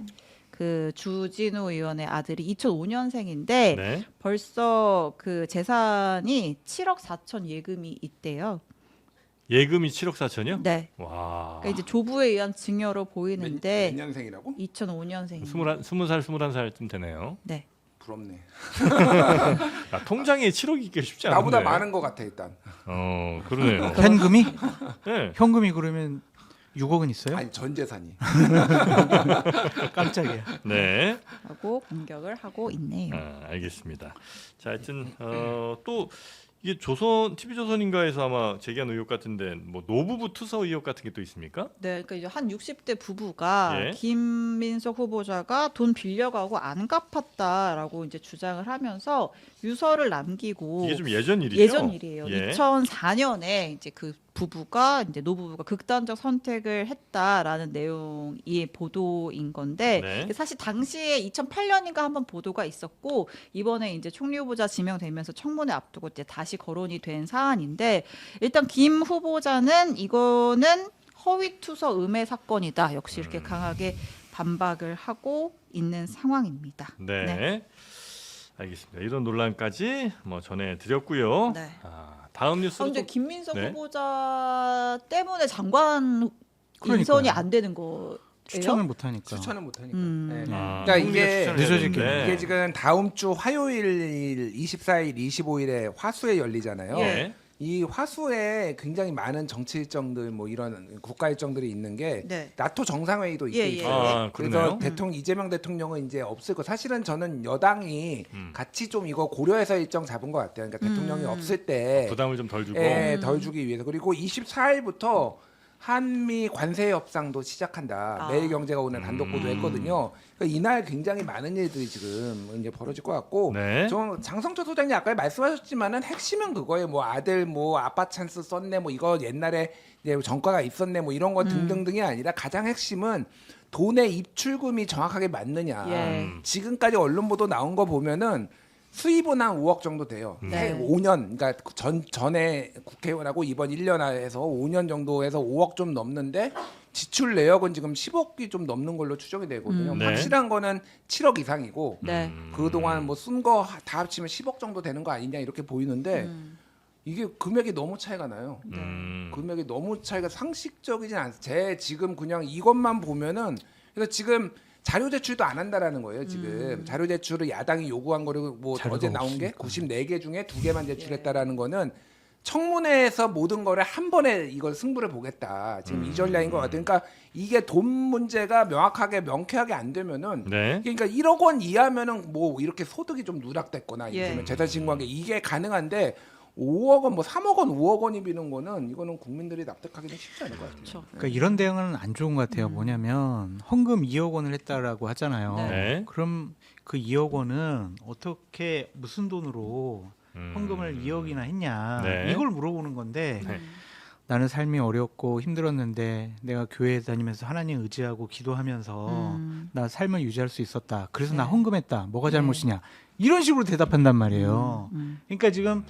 그 주진우 의원의 아들이 2005년생인데 네. 벌써 그 재산이 7억 4천 예금이 있대요. 예금이 7억 4천이요? 네. 와. 그러니까 이제 조부에 의한 증여로 몇 보이는데 년생이라고? 2005년생. 20살 21살쯤 되네요. 네. 부럽네. 통장에 7억이 있기 쉽지 않은데. 나보다 많은 것 같아 일단. 그러네요. 현금이? 네. 현금이 그러면 6억은 있어요? 아니 전 재산이. 깜짝이야. 네. 하고 공격을 하고 있네요. 알겠습니다. 자, 하여튼 또 이게 TV조선인가에서 아마 제기한 의혹 같은데 뭐 노부부 투서 의혹 같은 게 또 있습니까? 네, 그러니까 이제 한 60대 부부가 예. 김민석 후보자가 돈 빌려가고 안 갚았다라고 이제 주장을 하면서 유서를 남기고 이게 좀 예전 일이죠? 예전 일이에요. 예. 2004년에 이제 그 부부가 이제 노부부가 극단적 선택을 했다라는 내용이 보도인 건데 네. 사실 당시에 2008년인가 한번 보도가 있었고 이번에 이제 총리 후보자 지명되면서 청문회 앞두고 이제 다시 거론이 된 사안인데 일단 김 후보자는 이거는 허위 투서 음해 사건이다. 역시 이렇게 강하게 반박을 하고 있는 상황입니다. 네. 알겠습니다. 이런 논란까지 뭐 전해드렸고요. 네. 다음 뉴스로 근데 또 김민석 네. 후보자 때문에 장관 그러니까요. 인선이 안 되는 거예요? 추천을 못 하니까. 추천은 못하니까. 음. 네. 아, 그러니까 총리가 이게 추천을 해야 늦어질 되는데. 이게 지금 다음 주 화요일 24일, 25일에 화수에 열리잖아요. 예. 이 화수에 굉장히 많은 정치 일정들 뭐 이런 국가 일정들이 있는 게 네. 나토 정상회의도 예, 있게 예. 있어요. 그러네요. 그래서 이재명 대통령은 이제 없을 거. 사실은 저는 여당이 음. 같이 좀 이거 고려해서 일정 잡은 것 같아요. 그러니까 대통령이 없을 때 부담을 좀 덜 주고. 예, 덜 주기 위해서. 그리고 24일부터 한미 관세 협상도 시작한다. 아. 매일경제가 오늘 단독 보도했거든요. 그러니까 이날 굉장히 많은 일들이 지금 이제 벌어질 것 같고, 네. 저 장성철 소장님 아까 말씀하셨지만은 핵심은 그거예요. 뭐 아들 뭐 아빠 찬스 썼네, 뭐 이거 옛날에 이제 정가가 있었네, 뭐 이런 거 등등등이 아니라 가장 핵심은 돈의 입출금이 정확하게 맞느냐. 예. 지금까지 언론 보도 나온 거 보면은 수입은 한 5억 정도 돼요. 네. 5년, 그러니까 전에 국회의원하고 이번 1년 해서 5년 정도 해서 5억 좀 넘는데 지출 내역은 지금 10억이 좀 넘는 걸로 추정이 되거든요. 네. 확실한 거는 7억 이상이고 네. 그동안 뭐 쓴 거 다 합치면 10억 정도 되는 거 아니냐 이렇게 보이는데 이게 금액이 너무 차이가 나요. 금액이 너무 차이가 상식적이진 않아요. 제 지금 그냥 이것만 보면은 그래서 지금 자료 제출도 안 한다라는 거예요. 지금 자료 제출을 야당이 요구한 거를 뭐 자료가 어제 나온 게 없으니까. 94개 중에 2개만 제출했다라는 거는 청문회에서 모든 거를 한 번에 이걸 승부를 보겠다. 지금 이 전략인 것 같아요. 그러니까 이게 돈 문제가 명쾌하게 안 되면은 네. 그러니까 1억 원 이하면은 뭐 이렇게 소득이 좀 누락됐거나 예. 이러면 재산 신고한 게 이게 가능한데 5억 원, 뭐 3억 원, 5억 원이 비는 거는 이거는 국민들이 납득하기는 쉽지 않을 것 같아요. 그렇죠. 그러니까 이런 대응은 안 좋은 것 같아요. 뭐냐면 헌금 2억 원을 했다라고 하잖아요. 네. 그럼 그 2억 원은 어떻게 무슨 돈으로 헌금을 2억이나 했냐 네. 이걸 물어보는 건데 네. 나는 삶이 어렵고 힘들었는데 내가 교회 다니면서 하나님 의지하고 기도하면서 나 삶을 유지할 수 있었다. 그래서 나 네. 헌금했다. 뭐가 잘못이냐. 이런 식으로 대답한단 말이에요. 그러니까 지금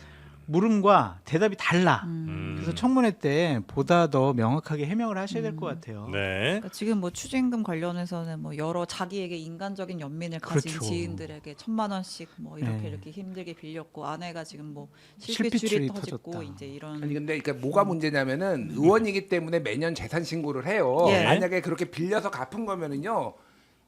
물음과 대답이 달라. 그래서 청문회 때 보다 더 명확하게 해명을 하셔야 될 것 같아요. 네. 그러니까 지금 뭐 추징금 관련해서는 뭐 여러 자기에게 인간적인 연민을 가진 그렇죠. 지인들에게 1,000만 원씩 뭐 이렇게 네. 이렇게 힘들게 빌렸고 아내가 지금 뭐 실핏줄이 실핏줄이 터졌고 터졌다. 이제 이런 아니 근데 그러니까 뭐가 문제냐면은 의원이기 때문에 매년 재산 신고를 해요. 예. 만약에 그렇게 빌려서 갚은 거면은요.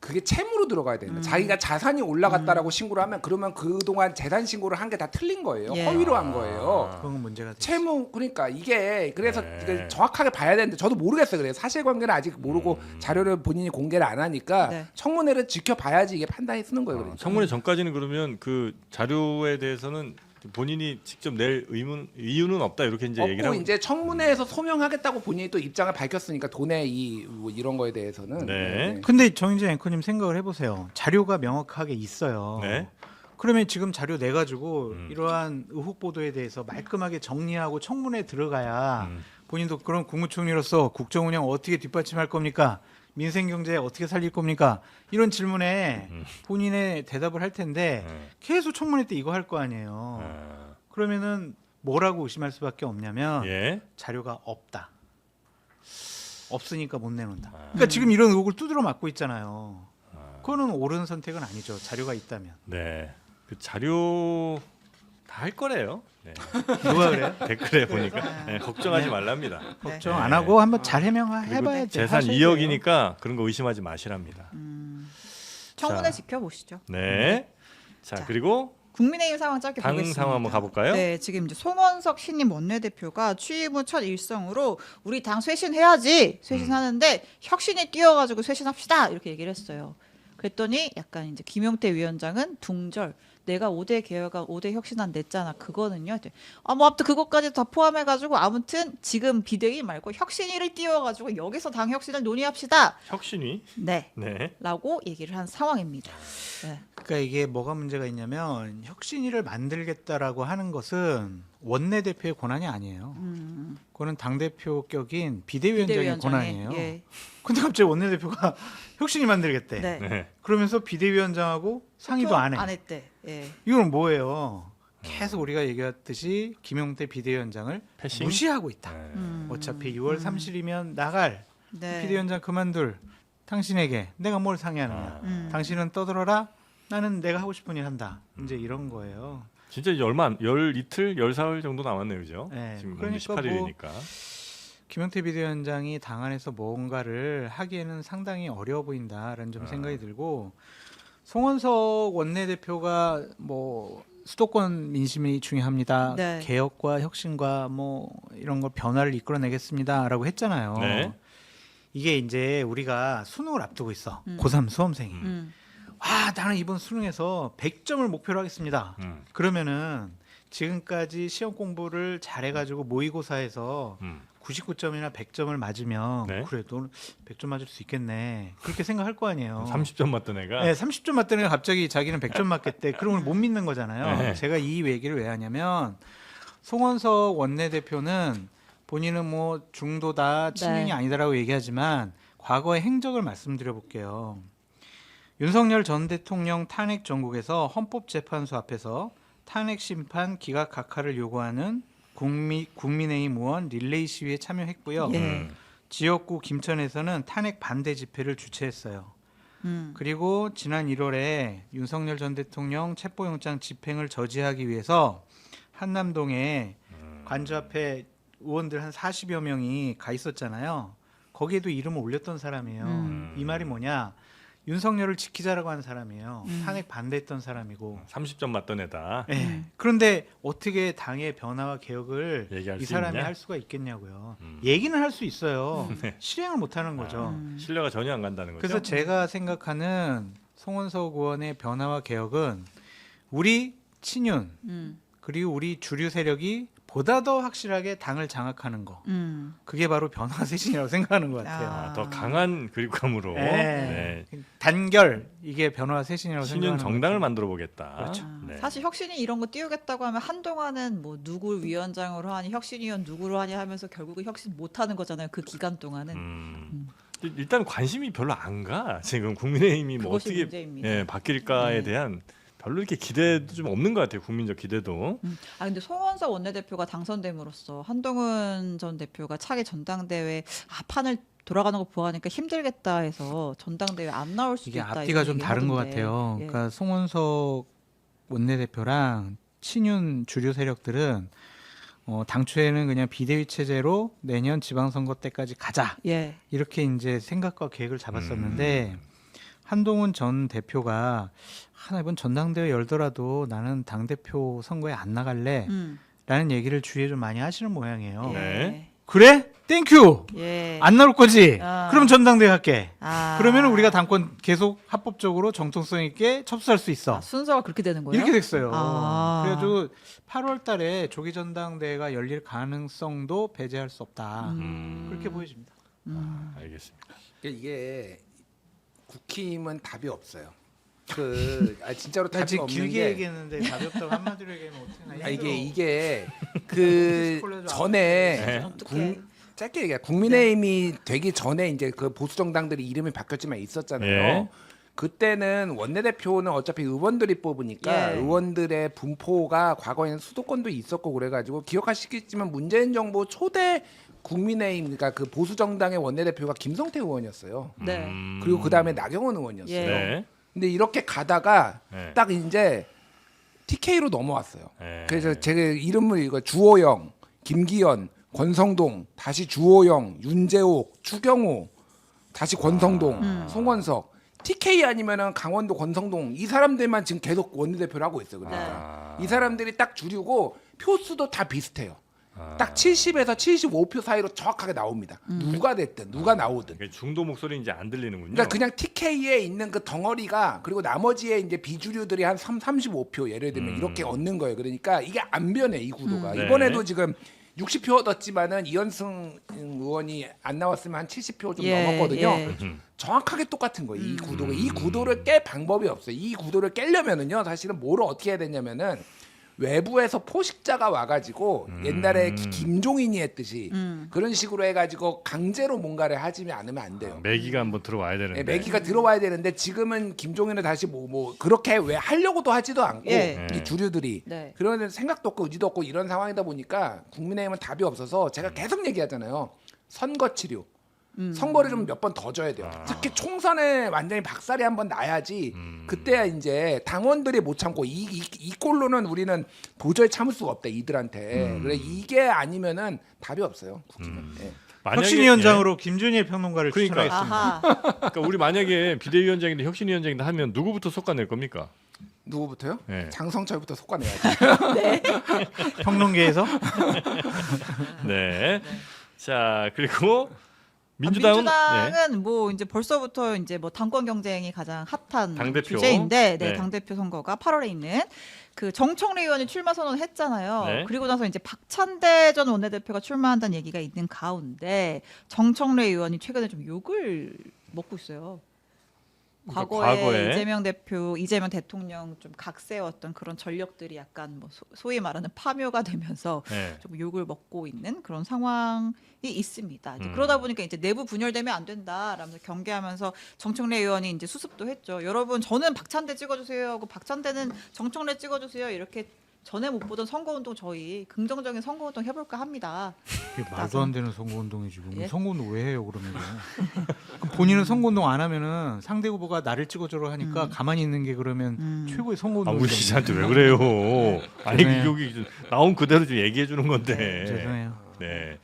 그게 채무로 들어가야 됩니다. 자기가 자산이 올라갔다라고 신고를 하면 그러면 그동안 재산 신고를 한 게 다 틀린 거예요. 예. 허위로 한 거예요. 그건 문제가 되죠. 채무 그러니까 이게 그래서 네. 이게 정확하게 봐야 되는데 저도 모르겠어요. 그래서 사실관계는 아직 모르고 자료를 본인이 공개를 안 하니까 네. 청문회를 지켜봐야지 이게 판단이 쓰는 거예요. 그러니까. 청문회 전까지는 그러면 그 자료에 대해서는 본인이 직접 낼 이유는 없다 이렇게 이제 얘기를 없고 하고 이제 청문회에서 소명하겠다고 본인이 또 입장을 밝혔으니까 돈의 뭐 이런 거에 대해서는 네. 근데 정인재 앵커님 생각을 해보세요. 자료가 명확하게 있어요. 네. 그러면 지금 자료 내 가지고 음. 이러한 의혹 보도에 대해서 말끔하게 정리하고 청문회에 들어가야 본인도 그런 국무총리로서 국정 운영 어떻게 뒷받침할 겁니까? 민생 경제 어떻게 살릴 겁니까? 이런 질문에 본인의 대답을 할 텐데 계속 청문회 때 이거 할 거 아니에요. 아, 그러면은 뭐라고 의심할 수밖에 없냐면 예. 자료가 없다. 없으니까 못 내놓는다. 그러니까 지금 이런 의혹을 두드러 맞고 있잖아요. 그거는 옳은 선택은 아니죠. 자료가 있다면. 네. 그 자료 다 할 거래요. 네. 누가 그래요? 댓글에 보니까 네, 걱정하지 말랍니다. 걱정 네. 안 하고 한번 잘 그리고 해봐야죠. 재산 2억이니까 그런 거 의심하지 마시랍니다. 청문회 자. 지켜보시죠. 네. 자, 자. 그리고 국민의힘 상황 짧게 당 보겠습니다. 상황 한번 가볼까요? 네, 지금 이제 송원석 신임 원내대표가 취임 후 첫 일성으로 우리 당 쇄신해야지 쇄신하는데 혁신이 뛰어가지고 쇄신합시다 이렇게 얘기를 했어요. 그랬더니 약간 이제 김용태 위원장은 둥절. 내가 5대 개혁안 5대 혁신안 냈잖아. 그거는요. 뭐 아무튼 그것까지 다 포함해가지고 아무튼 지금 비대위 말고 혁신위를 띄워가지고 여기서 당 혁신을 논의합시다. 혁신위. 네. 네. 라고 얘기를 한 상황입니다. 네. 그러니까 이게 뭐가 문제가 있냐면 혁신위를 만들겠다라고 하는 것은 원내대표의 권한이 아니에요. 그거는 당대표격인 비대위원장의 권한이에요. 예. 근데 갑자기 원내대표가 혁신위 만들겠대. 네. 네. 그러면서 비대위원장하고 상의도 안 해. 안 했대. 예. 이건 뭐예요? 계속 우리가 얘기했듯이 김용태 비대위원장을 패싱? 무시하고 있다. 네. 어차피 6월 30일이면 나갈 네. 비대위원장 그만둘 당신에게 내가 뭘 상의하느냐. 당신은 떠들어라. 나는 내가 하고 싶은 일 한다. 이제 이런 거예요. 진짜 이제 얼마 열 이틀, 14일 정도 남았네요. 그죠? 네, 지금 그러니까 18일이니까. 김용태 비대위원장이 당 안에서 뭔가를 하기에는 상당히 어려워 보인다라는 좀 생각이 들고 송원석 원내대표가 뭐 수도권 민심이 중요합니다. 네. 개혁과 혁신과 뭐 이런 걸 변화를 이끌어내겠습니다라고 했잖아요. 네. 이게 이제 우리가 수능을 앞두고 있어. 고3 수험생이. 와, 나는 이번 수능에서 100점을 목표로 하겠습니다. 그러면은 지금까지 시험 공부를 잘해가지고 모의고사에서 99점이나 100점을 맞으면 네. 그래, 너는 100점 맞을 수 있겠네. 그렇게 생각할 거 아니에요. 30점 맞던 애가 네, 30점 맞던 애가 갑자기 자기는 100점 맞겠대. 그러면 못 믿는 거잖아요. 네. 제가 이 얘기를 왜 하냐면 송원석 원내대표는 본인은 뭐 중도다 친윤이 네. 아니다라고 얘기하지만 과거의 행적을 말씀드려 볼게요. 윤석열 전 대통령 탄핵 전국에서 헌법재판소 앞에서 탄핵 심판 기각 각하를 요구하는 국민의힘 의원 릴레이 시위에 참여했고요. 예. 지역구 김천에서는 탄핵 반대 집회를 주최했어요. 그리고 지난 1월에 윤석열 전 대통령 체포영장 집행을 저지하기 위해서 한남동에 관저 앞에 의원들 한 40여 명이 가 있었잖아요. 거기에도 이름을 올렸던 사람이에요. 이 말이 뭐냐? 윤석열을 지키자라고 한 사람이에요. 탄핵 반대했던 사람이고. 30점 맞던 애다. 네. 그런데 어떻게 당의 변화와 개혁을 얘기할 이 수 사람이 있냐? 할 수가 있겠냐고요. 얘기는 할 수 있어요. 실행을 못하는 거죠. 신뢰가 전혀 안 간다는 거죠. 그래서 제가 생각하는 송원석 의원의 변화와 개혁은 우리 친윤 그리고 우리 주류 세력이 보다 더 확실하게 당을 장악하는 거. 그게 바로 변화 쇄신이라고 생각하는 것 같아요. 아, 더 강한 그립감으로 네. 네. 단결 이게 변화 쇄신이라고 신윤 생각하는 정당을 거죠. 만들어 보겠다. 그렇죠. 네. 사실 혁신이 이런 거 띄우겠다고 하면 한동안은 뭐 누굴 위원장으로 하니 혁신위원 누구로 하니 하면서 결국은 혁신 못 하는 거잖아요. 그 기간 동안은. 일단 관심이 별로 안 가. 지금 국민의힘이 뭐 그것이 어떻게 문제입니다. 바뀔까에 네. 대한 별로 이렇게 기대도 좀 없는 것 같아요. 국민적 기대도. 아 근데 송원석 원내대표가 당선됨으로써 한동훈 전 대표가 차기 전당대회 판을 돌아가는 거 보아하니까 힘들겠다 해서 전당대회 안 나올 수도 이게 있다. 앞뒤가 이런 좀 얘기 다른 것 하던데. 같아요. 예. 그러니까 송원석 원내대표랑 친윤 주류 세력들은 당초에는 그냥 비대위 체제로 내년 지방선거 때까지 가자 예. 이렇게 이제 생각과 계획을 잡았었는데 한동훈 전 대표가 이번 전당대회 열더라도 나는 당대표 선거에 안 나갈래 라는 얘기를 주위에 좀 많이 하시는 모양이에요. 네. 그래? 땡큐! 예. 안 나올 거지? 아. 그럼 전당대회 할게. 아. 그러면 우리가 당권 계속 합법적으로 정통성 있게 접수할 수 있어. 아, 순서가 그렇게 되는 거예요? 이렇게 됐어요. 아. 그래가지고 8월 달에 조기 전당대회가 열릴 가능성도 배제할 수 없다. 그렇게 보여집니다. 알겠습니다. 이게 국힘은 답이 없어요. 진짜로 나 답이 지금 없는 길게 게 얘기했는데 답이 없다고 한마디로 얘기하면 어떡하냐. 이게 콜라도 전에 네. 어떡해. 짧게 얘기해 국민의힘이 되기 전에 이제 그 보수 정당들이 이름이 바뀌었지만 있었잖아요. 예. 그때는 원내대표는 어차피 의원들이 뽑으니까 예. 의원들의 분포가 과거에는 수도권도 있었고 그래가지고 기억하시겠지만 문재인 정부 초대 국민의힘 그러니까 그 보수 정당의 원내대표가 김성태 의원이었어요. 네. 그리고 그 다음에 나경원 의원이었어요. 예. 네. 근데 이렇게 가다가 네. 딱 이제 TK로 넘어왔어요. 네. 그래서 제가 이름을 이거 주호영, 김기현, 권성동, 다시 주호영, 윤재옥, 추경호, 다시 권성동, 송원석. TK 아니면은 강원도 권성동 이 사람들만 지금 계속 원내대표를 하고 있어요. 그러니까 이 사람들이 딱 줄이고 표수도 다 비슷해요. 딱 70에서 75표 사이로 정확하게 나옵니다. 누가 됐든 누가 나오든. 그러니까 중도 목소리 이제 안 들리는군요. 그러니까 그냥 TK에 있는 그 덩어리가 그리고 나머지에 이제 비주류들이 한 35표 예를 들면 이렇게 얻는 거예요. 그러니까 이게 안 변해 이 구도가. 네. 이번에도 지금 60표 얻었지만은 이현승 의원이 안 나왔으면 한 70표 좀 예, 넘었거든요. 예. 정확하게 똑같은 거예요. 이 구도가. 이 구도를 깰 방법이 없어요. 이 구도를 깨려면은요. 사실은 뭐를 어떻게 해야 되냐면은 외부에서 포식자가 와가지고 옛날에 김종인이 했듯이 그런 식으로 해가지고 강제로 뭔가를 하지 않으면 안 돼요. 매기가 한번 들어와야 되는데. 네, 매기가 들어와야 되는데 지금은 김종인을 다시 뭐 그렇게 왜 하려고도 하지도 않고 예. 이 주류들이 네. 그런 생각도 없고 의지도 없고 이런 상황이다 보니까 국민의힘은 답이 없어서 제가 계속 얘기하잖아요. 선거 치료. 선거를 좀 몇 번 더 줘야 돼요. 특히 총선에 완전히 박살이 한번 나야지 그때야 이제 당원들이 못 참고 이 꼴로는 우리는 도저히 참을 수가 없다 이들한테. 그래 이게 아니면은 답이 없어요. 국힘은. 예. 혁신위원장으로 김준일 평론가를 그러니까. 추천하겠습니다. 아하. 그러니까 우리 만약에 비대위원장인데 혁신위원장인데 하면 누구부터 솎아낼 겁니까? 누구부터요? 네. 장성철부터 솎아내야지. 평론계에서 네. 자 그리고 민주당은 민주당은 뭐 이제 벌써부터 이제 뭐 당권 경쟁이 가장 핫한 당대표. 주제인데 네. 당대표 선거가 8월에 있는 그 정청래 의원이 출마 선언했잖아요. 네. 그리고 나서 이제 박찬대 전 원내대표가 출마한다는 얘기가 있는 가운데 정청래 의원이 최근에 좀 욕을 먹고 있어요. 그러니까 과거에 이재명 대통령 좀 각세웠던 그런 전력들이 약간 뭐 소위 말하는 파묘가 되면서 네. 좀 욕을 먹고 있는 그런 상황이 있습니다. 이제 그러다 보니까 이제 내부 분열되면 안 된다라면서 경계하면서 정청래 의원이 이제 수습도 했죠. 여러분 저는 박찬대 찍어주세요 하고 박찬대는 정청래 찍어주세요 이렇게 전에 못 보던 선거운동 저희 긍정적인 선거운동 해볼까 합니다. 이게 말도 안 되는 선거운동이지. 예? 선거운동 왜 해요 그러면? 본인은 선거운동 안 하면은 상대 후보가 나를 찍어주라 하니까 가만히 있는 게 그러면 최고의 아 선거운동. 우리 씨한테 왜 그래요? 아니 죄송해요. 여기 나온 그대로 좀 얘기해 주는 건데. 죄송해요. 네.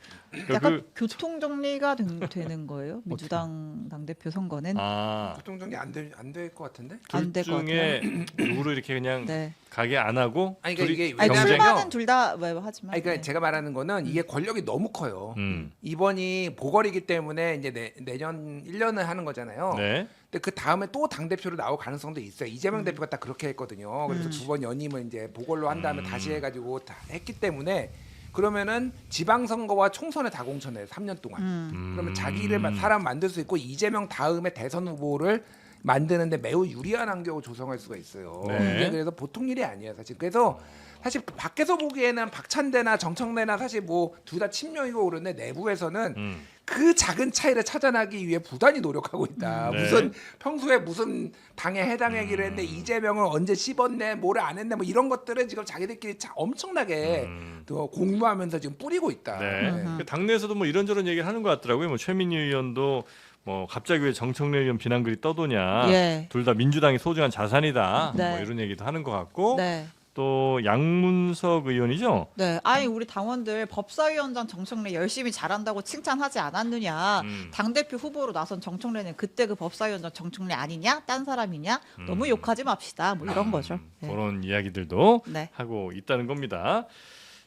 약간 교통 정리가 되는 거예요. 민주당 당대표 선거는 교통정리 안될 것 같은데? 안 될 것 같아요. 중에 누구를 이렇게 그냥 네. 가게 안 하고 아니, 그러니까 이게 아니, 경쟁이요? 출마는 둘 다 하지만. 아니, 그러니까 네. 제가 말하는 거는 이게 권력이 너무 커요. 이번이 보궐이기 때문에 이제 내년 1년을 하는 거잖아요. 네. 근데 그 다음에 또 당 대표로 나올 가능성도 있어요. 이재명 대표가 딱 그렇게 했거든요. 그래서 두 번 연임을 이제 보궐로 한 다음에 다시 해가지고 다 했기 때문에 그러면은 지방선거와 총선에 다 공천해요. 3년 동안. 그러면 자기를 사람 만들 수 있고 이재명 다음에 대선 후보를 만드는데 매우 유리한 환경을 조성할 수가 있어요. 네. 이게 그래서 보통 일이 아니에요, 사실. 그래서 사실 밖에서 보기에는 박찬대나 정청래나 사실 뭐 둘 다 친명이고 그런데 내부에서는 그 작은 차이를 찾아나기 위해 부단히 노력하고 있다. 네. 무슨 평소에 무슨 당에 해당하기로 했는데 이재명을 언제 씹었네, 뭐를 안 했네, 뭐 이런 것들을 지금 자기들끼리 엄청나게 또 공부하면서 지금 뿌리고 있다. 네. 네. 그 당내에서도 뭐 이런저런 얘기를 하는 것 같더라고요. 뭐 최민희 의원도 뭐 갑자기 왜 정청래 의원 비난글이 떠도냐. 예. 둘 다 민주당이 소중한 자산이다. 네. 뭐 이런 얘기도 하는 것 같고. 네. 또 양문석 의원이죠. 네, 아니 우리 당원들 법사위원장 정청래 열심히 잘한다고 칭찬하지 않았느냐? 당 대표 후보로 나선 정청래는 그때 그 법사위원장 정청래 아니냐? 딴 사람이냐? 너무 욕하지 맙시다. 뭐 이런 거죠. 네. 그런 이야기들도 네. 하고 있다는 겁니다.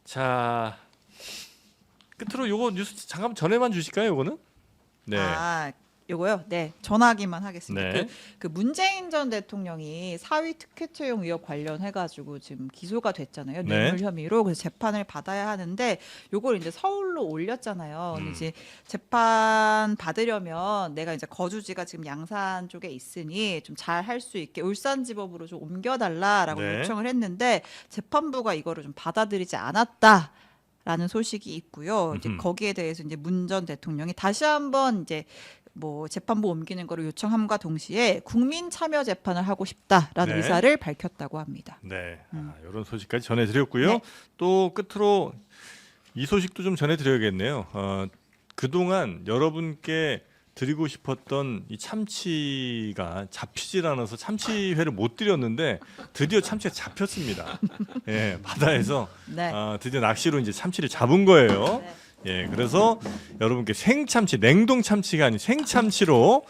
자, 끝으로 요거 뉴스 잠깐 전해만 주실까요? 요거는? 네. 아, 요거요? 네, 전하기만 하겠습니다. 네. 그 문재인 전 대통령이 사위 특혜 채용 의혹 관련해가지고 지금 기소가 됐잖아요. 네. 뇌물 혐의로. 그래서 재판을 받아야 하는데 요걸 이제 서울로 올렸잖아요. 근데 이제 재판 받으려면 내가 이제 거주지가 지금 양산 쪽에 있으니 좀 잘 할 수 있게 울산지법으로 좀 옮겨달라라고 네. 요청을 했는데 재판부가 이거를 좀 받아들이지 않았다. 라는 소식이 있고요. 이제 거기에 대해서 이제 문 전 대통령이 다시 한번 이제 뭐 재판부 옮기는 거를 요청함과 동시에 국민 참여 재판을 하고 싶다라는 네. 의사를 밝혔다고 합니다. 네. 이런 소식까지 전해드렸고요. 네. 또 끝으로 이 소식도 좀 전해드려야겠네요. 그동안 여러분께 드리고 싶었던 이 참치가 잡히질 않아서 참치회를 못 드렸는데 드디어 참치가 잡혔습니다. 예, 바다에서 네. 드디어 낚시로 이제 참치를 잡은 거예요. 네. 예, 그래서 여러분께 생참치, 냉동 참치가 아닌 생참치로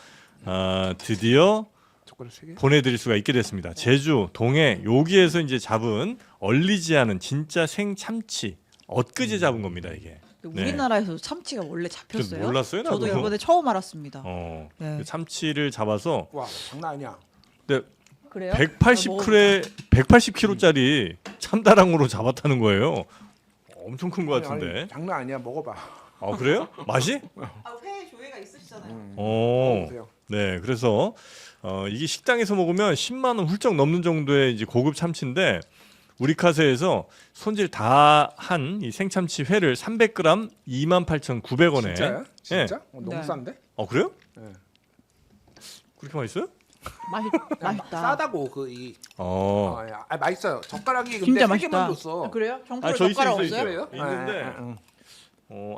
드디어 젓가락 3개. 보내드릴 수가 있게 됐습니다. 제주, 동해 여기에서 이제 잡은 얼리지 않은 진짜 생참치 엊그제 잡은 겁니다 이게. 네. 우리나라에서도 참치가 원래 잡혔어요? 몰랐어요, 나도. 저도 이번에 처음 알았습니다. 네. 네. 참치를 잡아서 와 장난 아니야. 근데 그래요? 180kg짜리 참다랑으로 잡았다는 거예요. 엄청 큰 것 같은데. 아니, 장난 아니야. 먹어봐. 아 그래요? 맛이? 회 조회가 있으시잖아요. 먹어보세요. 네. 그래서 이게 식당에서 먹으면 10만 원 훌쩍 넘는 정도의 이제 고급 참치인데 우리 카세에서 손질 다 한 이 생참치 회를 300g 28,900원에. 진짜요? 진짜? 네. 너무 네. 싼데? 그래요? 네. 그렇게 맛있어요? 맛있다. 싸다고 그이 맛있어요. 젓가락이 근데 진짜 3개만 맛있다. 줬어. 그래요? 정프로 저 젓가락 있어요. 없어요? 그래요? 있는데 응.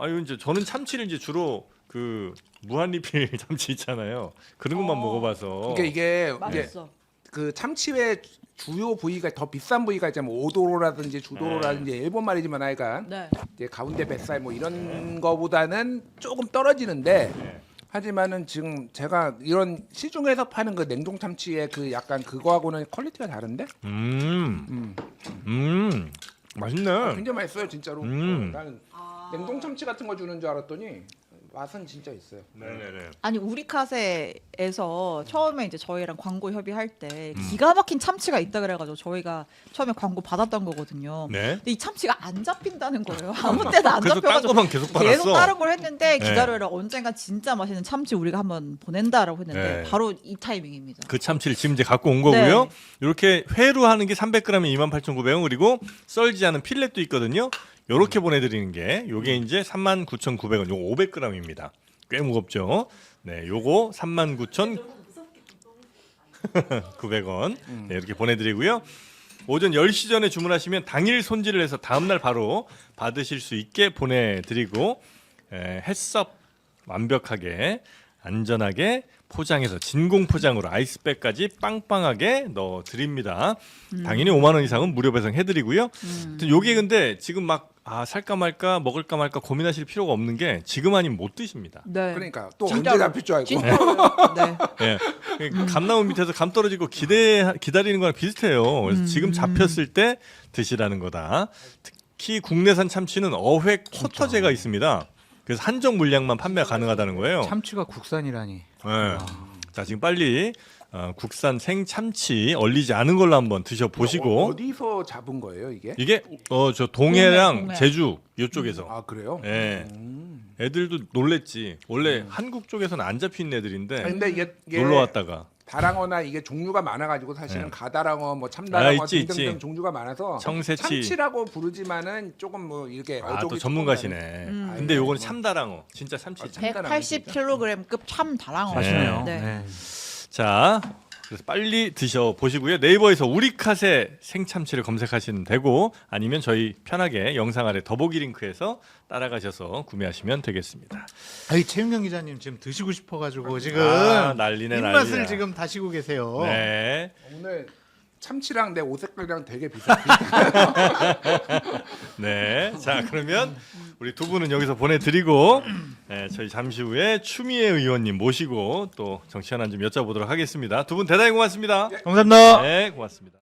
아유 이제 저는 참치를 이제 주로 그 무한리필 참치 있잖아요. 그런 것만 먹어봐서. 이게 맛있어. 그 참치회 주요 부위가 더 비싼 부위가 있잖아요. 뭐 오도로라든지 주도로라든지 일본 말이지만 하여간 네. 이제 가운데 뱃살 뭐 이런 거보다는 조금 떨어지는데 네. 하지만은 지금 제가 이런 시중에서 파는 그 냉동 참치의 그 약간 그거하고는 퀄리티가 다른데 맛있네. 굉장히 맛있어요 진짜로. 나는 냉동 참치 같은 거 주는 줄 알았더니 맛은 진짜 있어요. 네네네. 아니 우리 카세에서 처음에 이제 저희랑 광고 협의할 때 기가 막힌 참치가 있다 그래가지고 저희가 처음에 광고 받았던 거거든요. 네. 근데 이 참치가 안 잡힌다는 거예요. 아무 때나 안 그래서 딴 잡혀가지고 거만 계속 받았어. 계속 다른 걸 했는데 네. 기다려라 언젠가 진짜 맛있는 참치 우리가 한번 보낸다라고 했는데 네. 바로 이 타이밍입니다. 그 참치를 지금 이제 갖고 온 거고요. 네. 이렇게 회로 하는 게 300g에 28,900원 그리고 썰지 않은 필렛도 있거든요. 요렇게 보내드리는 게 요게 이제 39,900원. 요거 500g입니다. 꽤 무겁죠. 네, 요거 39,900원. 네, 이렇게 보내드리고요. 오전 10시 전에 주문하시면 당일 손질을 해서 다음날 바로 받으실 수 있게 보내드리고 햇섭 완벽하게 안전하게 포장해서 진공 포장으로 아이스백까지 빵빵하게 넣어드립니다. 당연히 5만 원 이상은 무료 배송해드리고요. 요게 근데 지금 막 살까 말까 먹을까 말까 고민하실 필요가 없는 게 지금 아니면 못 드십니다. 네. 그러니까 또 진짜로. 언제 잡힐 줄 알고. 진짜로요. 네. 예, 감나무 밑에서 감 떨어지고 기다리는 거랑 비슷해요. 그래서 지금 잡혔을 때 드시라는 거다. 특히 국내산 참치는 어획 쿼터제가 있습니다. 그래서 한정 물량만 판매가 가능하다는 거예요. 참치가 국산이라니. 네. 자 지금 빨리 국산 생참치 얼리지 않은 걸로 한번 드셔보시고 어디서 잡은 거예요 이게? 이게 저 동해랑 동해. 제주 이쪽에서 아 그래요? 예. 애들도 놀랬지. 원래 한국 쪽에서는 안 잡힌 애들인데 아니, 근데 이게 놀러 왔다가 다랑어나 이게 종류가 많아가지고 사실은 네. 가다랑어, 뭐 참다랑어 있지, 등등등 있지. 종류가 많아서 청새치. 참치라고 부르지만은 조금 뭐 이렇게 또 어족이 전문가시네. 조금 근데 요거는 참다랑어. 진짜 참치. 180kg급 참 다랑어. 맛있네요. 네. 네. 자, 그래서 빨리 드셔 보시고요. 네이버에서 우리카세 생참치를 검색하시면 되고 아니면 저희 편하게 영상 아래 더보기 링크에서 따라가셔서 구매하시면 되겠습니다. 아이 최윤경 기자님 지금 드시고 싶어가지고 지금 난리네 입맛을 난리야. 지금 다시고 계세요. 네. 오늘 참치랑 내 옷 색깔이랑 되게 비슷해. 네. 자, 그러면 우리 두 분은 여기서 보내드리고 저희 잠시 후에 추미애 의원님 모시고 또 정치 현안 좀 여쭤보도록 하겠습니다. 두 분 대단히 고맙습니다. 감사합니다. 네, 고맙습니다.